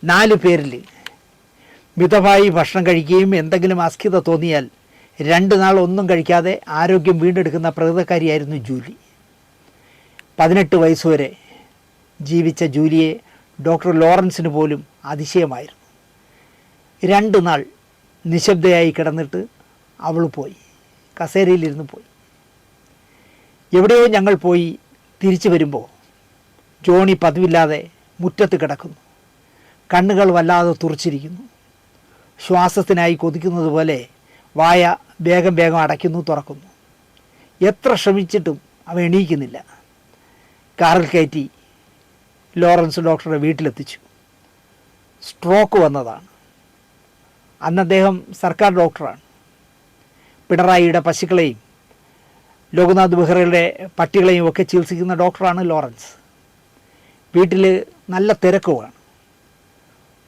4 പേരിൽ മിതമായി ഭക്ഷണം കഴിക്കുകയും എന്തെങ്കിലും അസ്ഖിത തോന്നിയാൽ 2 നാൾ ഒന്നും കഴിക്കാതെ ആരോഗ്യം വീണ്ടെടുക്കുന്ന പ്രകൃതക്കാരിയായിരുന്നു ജൂലി. 18 വയസ്സുവരെ ജീവിച്ച ജൂലിയെ ഡോക്ടർ ലോറൻസിന് പോലും അതിശയമായിരുന്നു. 2 നാൾ നിശബ്ദയായി കിടന്നിട്ട് അവൾ പോയി, കസേരയിലിരുന്ന് പോയി. എവിടെയോ ഞങ്ങൾ പോയി തിരിച്ചു വരുമ്പോൾ ജോണി പതിവില്ലാതെ മുറ്റത്ത് കിടക്കുന്നു. കണ്ണുകൾ വല്ലാതെ തുറച്ചിരിക്കുന്നു. ശ്വാസത്തിനായി കൊതിക്കുന്നത് പോലെ വായ വേഗം വേഗം അടയ്ക്കുന്നു, തുറക്കുന്നു. എത്ര ശ്രമിച്ചിട്ടും അവ എണീക്കുന്നില്ല. കാറിൽ കയറ്റി ലോറൻസ് ഡോക്ടറെ വീട്ടിലെത്തിച്ചു. സ്ട്രോക്ക് വന്നതാണ്. അന്ന് അദ്ദേഹം സർക്കാർ ഡോക്ടറാണ്. പിണറായിയുടെ പശുക്കളെയും ലോക്നാഥ് ബെഹ്റയുടെ പട്ടികളെയും ഒക്കെ ചികിത്സിക്കുന്ന ഡോക്ടറാണ് ലോറൻസ്. വീട്ടിൽ നല്ല തിരക്കുമാണ്.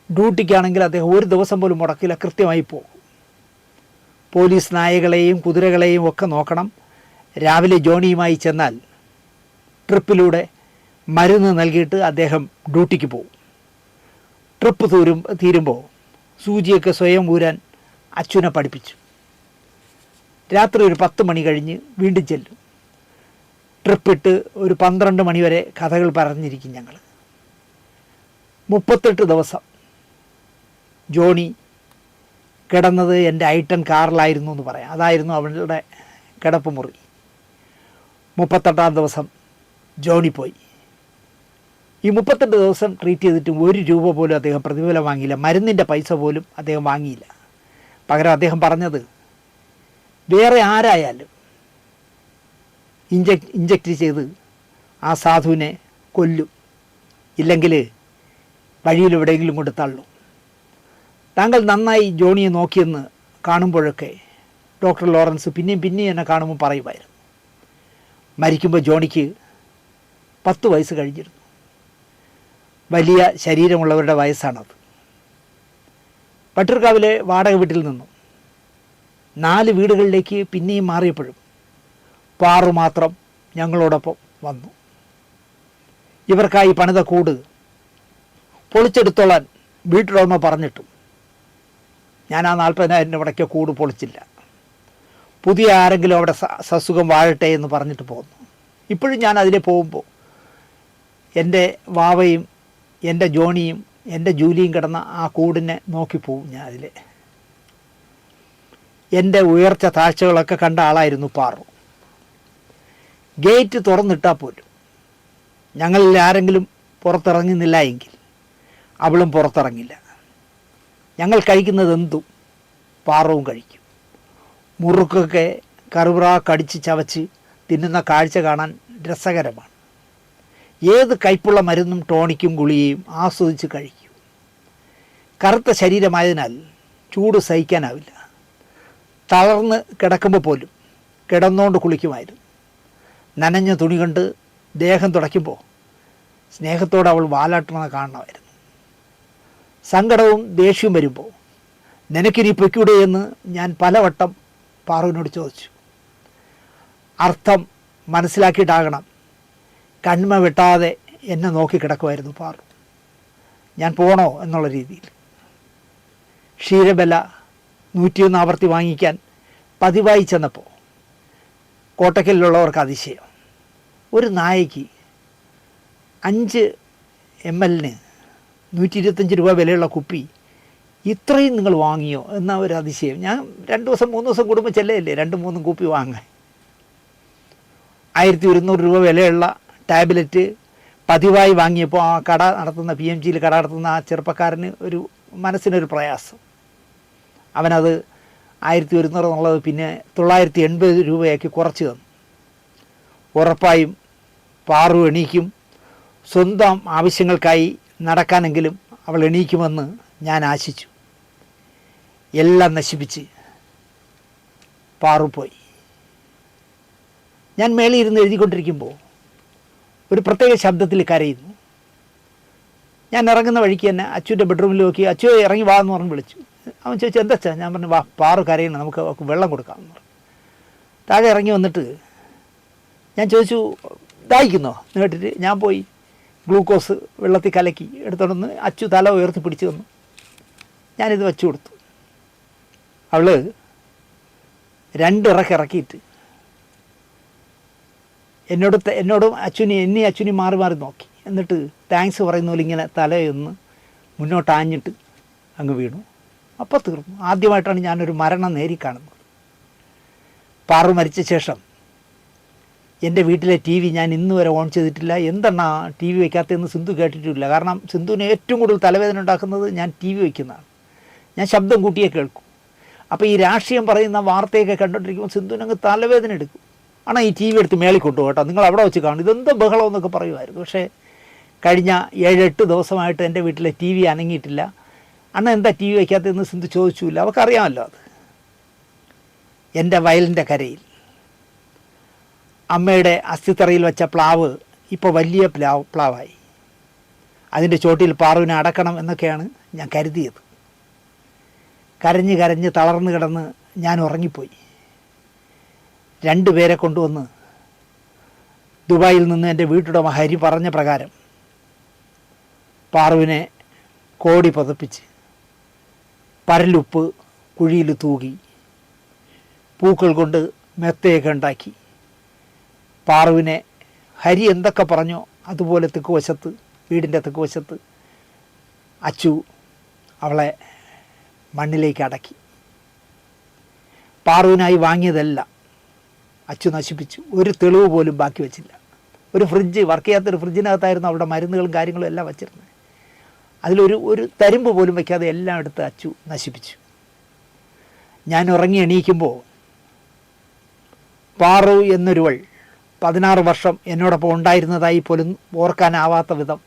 ഡ്യൂട്ടിക്കാണെങ്കിൽ അദ്ദേഹം ഒരു ദിവസം പോലും മുടക്കില്ല, കൃത്യമായി പോകും. പോലീസ് നായകളെയും കുതിരകളെയും ഒക്കെ നോക്കണം. രാവിലെ ജോണിയുമായി ചെന്നാൽ ട്രിപ്പിലൂടെ മരുന്ന് നൽകിയിട്ട് അദ്ദേഹം ഡ്യൂട്ടിക്ക് പോകും. ട്രിപ്പ് തീരുമ്പോൾ സൂചിയൊക്കെ സ്വയം ഊരാൻ അച്ഛനെ പഠിപ്പിച്ചു. രാത്രി ഒരു 10 മണി കഴിഞ്ഞ് വീണ്ടും ചെല്ലും. ട്രിപ്പിട്ട് ഒരു 12 മണി വരെ കഥകൾ പറഞ്ഞിരിക്കും ഞങ്ങൾ. 38 ദിവസം ജോണി കിടന്നത് എൻ്റെ ഐട്ടൺ കാറിലായിരുന്നു എന്ന് പറയാം. അതായിരുന്നു അവളുടെ കിടപ്പ് മുറി. 38ാം ദിവസം ജോണി പോയി. ഈ 38 ദിവസം ട്രീറ്റ് ചെയ്തിട്ടും 1 രൂപ പോലും അദ്ദേഹം പ്രതിഫലം വാങ്ങിയില്ല. മരുന്നിൻ്റെ പൈസ പോലും അദ്ദേഹം വാങ്ങിയില്ല. പകരം അദ്ദേഹം പറഞ്ഞത്, വേറെ ആരായാലും ഇഞ്ചക്റ്റ് ചെയ്ത് ആ സാധുവിനെ കൊല്ലും, ഇല്ലെങ്കിൽ വഴിയിലെവിടെയെങ്കിലും കൊണ്ട് തള്ളും. താങ്കൾ നന്നായി ജോണിയെ നോക്കിയെന്ന് കാണുമ്പോഴൊക്കെ ഡോക്ടർ ലോറൻസ് പിന്നെയും എന്നെ കാണുമ്പോൾ പറയുമായിരുന്നു. മരിക്കുമ്പോൾ ജോണിക്ക് 10 വയസ്സ് കഴിഞ്ഞിരുന്നു. വലിയ ശരീരമുള്ളവരുടെ വയസ്സാണത്. പട്ടൂർക്കാവിലെ വാടക വീട്ടിൽ നിന്നും 4 വീടുകളിലേക്ക് പിന്നെയും മാറിയപ്പോഴും പാറു മാത്രം ഞങ്ങളോടൊപ്പം വന്നു. ഇവർക്കായി പണിത കൂട് പൊളിച്ചെടുത്തോളാൻ വീട്ടുടമ പറഞ്ഞിട്ടും ഞാൻ ആ 40,000 ഇവിടേക്ക് കൂട് പൊളിച്ചില്ല. പുതിയ ആരെങ്കിലും അവിടെ സസുഖം വാഴട്ടെ എന്ന് പറഞ്ഞിട്ട് പോന്നു. ഇപ്പോഴും ഞാൻ അതിലെ പോകുമ്പോൾ എൻ്റെ വാവയും എൻ്റെ ജോണിയും എൻ്റെ ജൂലിയും കിടന്ന ആ കൂടിനെ നോക്കിപ്പോവും ഞാൻ അതിൽ. എൻ്റെ ഉയർച്ച താഴ്ചകളൊക്കെ കണ്ട ആളായിരുന്നു പാറു. ഗേറ്റ് തുറന്നിട്ടാൽ പോലും ഞങ്ങളിൽ ആരെങ്കിലും പുറത്തിറങ്ങുന്നില്ല എങ്കിൽ അവളും പുറത്തിറങ്ങില്ല. ഞങ്ങൾ കഴിക്കുന്നത് എന്തും പാറവും കഴിക്കും. മുറുക്കൊക്കെ കറുപുറ കടിച്ച് ചവച്ച് തിന്നുന്ന കാഴ്ച കാണാൻ രസകരമാണ്. ഏത് കയ്പുള്ള മരുന്നും ടോണിക്കും ഗുളികയും ആസ്വദിച്ച് കഴിക്കും. കറുത്ത ശരീരമായതിനാൽ ചൂട് സഹിക്കാനാവില്ല. തളർന്ന് കിടക്കുമ്പോൾ പോലും കിടന്നുകൊണ്ട് കുളിക്കുമായിരുന്നു. നനഞ്ഞ തുണി കൊണ്ട് ദേഹം തുടയ്ക്കുമ്പോൾ സ്നേഹത്തോടെ അവൾ വാലാട്ടുന്നത് കാണണമായിരുന്നു. സങ്കടവും ദേഷ്യവും വരുമ്പോൾ നിനക്കിനി പൊയ്ക്കൂടെ എന്ന് ഞാൻ പലവട്ടം പാറുവിനോട് ചോദിച്ചു. അർത്ഥം മനസ്സിലാക്കിയിട്ടാകണം കണ്മ വെട്ടാതെ എന്നെ നോക്കി കിടക്കുമായിരുന്നു പാറു. ഞാൻ പോണോ എന്നുള്ള രീതിയിൽ. ക്ഷീരബല 101 ആവർത്തി വാങ്ങിക്കാൻ പതിവായി ചെന്നപ്പോൾ കോട്ടക്കലിലുള്ളവർക്ക് അതിശയം. ഒരു നായയ്ക്ക് 5 ml 125 രൂപ വിലയുള്ള കുപ്പി ഇത്രയും നിങ്ങൾ വാങ്ങിയോ എന്ന ഒരു അതിശയം. ഞാൻ 2 ദിവസം 3 ദിവസം കൂടുമ്പോൾ ചെല്ലയില്ലേ 2-3 കുപ്പി വാങ്ങാൻ. 1200 രൂപ വിലയുള്ള ടാബ്ലറ്റ് പതിവായി വാങ്ങിയപ്പോൾ ആ കട നടത്തുന്ന PMGയിൽ കട നടത്തുന്ന ആ ചെറുപ്പക്കാരന് ഒരു മനസ്സിനൊരു പ്രയാസം. അവനത് 1100 എന്നുള്ളത് പിന്നെ 980 രൂപയാക്കി കുറച്ച് തന്നു. ഉറപ്പായും പാറു എണീക്കും. സ്വന്തം ആവശ്യങ്ങൾക്കായി നടക്കാനെങ്കിലും അവൾ എണീക്കുമെന്ന് ഞാൻ ആശിച്ചു. എല്ലാം നശിപ്പിച്ച് പാറു പോയി. ഞാൻ മേളിൽ ഇരുന്ന് എഴുതിക്കൊണ്ടിരിക്കുമ്പോൾ ഒരു പ്രത്യേക ശബ്ദത്തിൽ കരയുന്നു. ഞാൻ ഇറങ്ങുന്ന വഴിക്ക് തന്നെ അച്ചുവിൻ്റെ ബെഡ്റൂമിൽ നോക്കി അച്ചു ഇറങ്ങി വാ എന്ന് പറഞ്ഞ് വിളിച്ചു. അവൻ ചോദിച്ചു എന്താ വെച്ചാൽ? ഞാൻ പറഞ്ഞു വാ പാറു കരയണം, നമുക്ക് വെള്ളം കൊടുക്കാമെന്ന് പറഞ്ഞു. താഴെ ഇറങ്ങി വന്നിട്ട് ഞാൻ ചോദിച്ചു ദാഹിക്കുന്നോ എന്ന് കേട്ടിട്ട് ഞാൻ പോയി ഗ്ലൂക്കോസ് വെള്ളത്തിൽ കലക്കി എടുത്തോണ്ടൊന്ന് അച്ചു തല ഉയർത്തി പിടിച്ചു തന്നു. ഞാനിത് വെച്ചു കൊടുത്തു. അവൾ 2 ഇറക്കിയിട്ട് എന്നോടും അച്ഛനെയും മാറി മാറി നോക്കി. എന്നിട്ട് താങ്ക്സ് പറയുന്ന പോലെ ഇങ്ങനെ തലയൊന്ന് മുന്നോട്ടാഞ്ഞിട്ട് അങ്ങ് വീണു. അപ്പോൾ തീർന്നു. ആദ്യമായിട്ടാണ് ഞാനൊരു മരണം നേരിക്കാണുന്നത്. പാറു മരിച്ച ശേഷം എൻ്റെ വീട്ടിലെ TV ഞാൻ ഇന്ന് വരെ ഓൺ ചെയ്തിട്ടില്ല. എന്തെണ്ണ TV വയ്ക്കാത്തതെന്ന് സിന്ധു കേട്ടിട്ടില്ല. കാരണം സിന്ധുവിന് ഏറ്റവും കൂടുതൽ തലവേദന ഉണ്ടാക്കുന്നത് ഞാൻ TV വയ്ക്കുന്നതാണ്. ഞാൻ ശബ്ദം കൂട്ടിയേ കേൾക്കും. അപ്പോൾ ഈ രാഷ്ട്രീയം പറയുന്ന വാർത്തയൊക്കെ കണ്ടുകൊണ്ടിരിക്കുമ്പോൾ സിന്ധുവിനങ്ങ് തലവേദന എടുക്കും. ആണ് ഈ TV എടുത്ത് മേളിൽ കൊണ്ടുപോകും കേട്ടോ, നിങ്ങൾ അവിടെ വെച്ച് കാണും, ഇതെന്താ ബഹളം എന്നൊക്കെ പറയുമായിരുന്നു. പക്ഷേ കഴിഞ്ഞ 7-8 ദിവസമായിട്ട് എൻ്റെ വീട്ടിലെ TV അനങ്ങിയിട്ടില്ല. അണ്ണ എന്താ TV വയ്ക്കാത്തതെന്ന് സിന്ധു ചോദിച്ചില്ല. അവൾക്കറിയാമല്ലോ. അത് എൻ്റെ വയലിൻ്റെ കരയിൽ അമ്മയുടെ അസ്ഥിത്തറയിൽ വെച്ച പ്ലാവ് ഇപ്പോൾ വലിയ പ്ലാവായി. അതിൻ്റെ ചോട്ടിൽ പാറുവിനെ അടക്കണം എന്നൊക്കെയാണ് ഞാൻ കരുതിയത്. കരഞ്ഞ് തളർന്നു കിടന്ന് ഞാൻ ഉറങ്ങിപ്പോയി. 2 പേരെ കൊണ്ടുവന്ന് ദുബായിൽ നിന്ന് എൻ്റെ വീട്ടുടമ ഹരി പറഞ്ഞ പ്രകാരം പാറുവിനെ കോടി പതപ്പിച്ച് പരലുപ്പ് കുഴിയിൽ തൂകി പൂക്കൾ കൊണ്ട് മെത്തയൊക്കെ ഉണ്ടാക്കി പാറുവിനെ ഹരി എന്തൊക്കെ പറഞ്ഞോ അതുപോലെ തെക്കുവശത്ത്, വീടിൻ്റെ തെക്കുവശത്ത് അച്ചു അവളെ മണ്ണിലേക്ക് അടക്കി. പാറുവിനായി വാങ്ങിയതെല്ലാം അച്ചു നശിപ്പിച്ചു. ഒരു തെളിവ് പോലും ബാക്കി വെച്ചില്ല. ഒരു ഫ്രിഡ്ജ്, വർക്ക് ചെയ്യാത്തൊരു ഫ്രിഡ്ജിനകത്തായിരുന്നു അവിടെ മരുന്നുകളും കാര്യങ്ങളും എല്ലാം വച്ചിരുന്നത്. അതിലൊരു തരുമ്പ് പോലും വയ്ക്കാതെ എല്ലാം എടുത്ത് അച്ചു നശിപ്പിച്ചു. ഞാൻ ഉറങ്ങി എണീക്കുമ്പോൾ പാറു എന്നൊരുവൾ 16 വർഷം എന്നോടൊപ്പം ഉണ്ടായിരുന്നതായി പോലും ഓർക്കാനാവാത്ത വിധം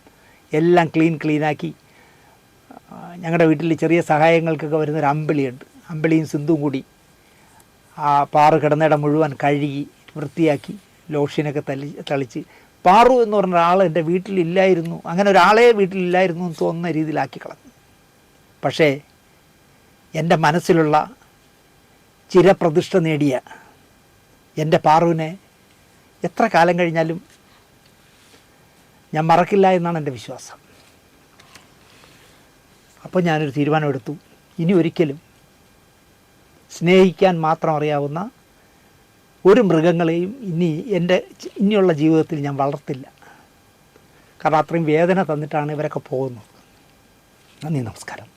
എല്ലാം ക്ലീനാക്കി. ഞങ്ങളുടെ വീട്ടിൽ ചെറിയ സഹായങ്ങൾക്കൊക്കെ വരുന്നൊരു അമ്പിളിയുണ്ട്. അമ്പിളിയും സിന്ധുവും കൂടി ആ പാറു കിടന്നിടം മുഴുവൻ കഴുകി വൃത്തിയാക്കി ലോഷനൊക്കെ തളിച്ച് പാറു എന്ന് പറഞ്ഞ ഒരാൾ എൻ്റെ വീട്ടിലില്ലായിരുന്നു, അങ്ങനെ ഒരാളെ വീട്ടിലില്ലായിരുന്നു എന്ന് തോന്നുന്ന രീതിയിലാക്കി കളഞ്ഞു. പക്ഷേ എൻ്റെ മനസ്സിലുള്ള ചിരപ്രതിഷ്ഠ നേടിയ എൻ്റെ പാറുവിനെ എത്ര കാലം കഴിഞ്ഞാലും ഞാൻ മറക്കില്ല എന്നാണ് എൻ്റെ വിശ്വാസം. അപ്പോൾ ഞാനൊരു തീരുമാനമെടുത്തു. ഇനി ഒരിക്കലും സ്നേഹിക്കാൻ മാത്രം അറിയാവുന്ന ഒരു മൃഗങ്ങളെയും ഇനിയുള്ള ജീവിതത്തിൽ ഞാൻ വളർത്തില്ല. കാരണം അത്രയും വേദന തന്നിട്ടാണ് ഇവരൊക്കെ പോകുന്നത്. നന്ദി, നമസ്കാരം.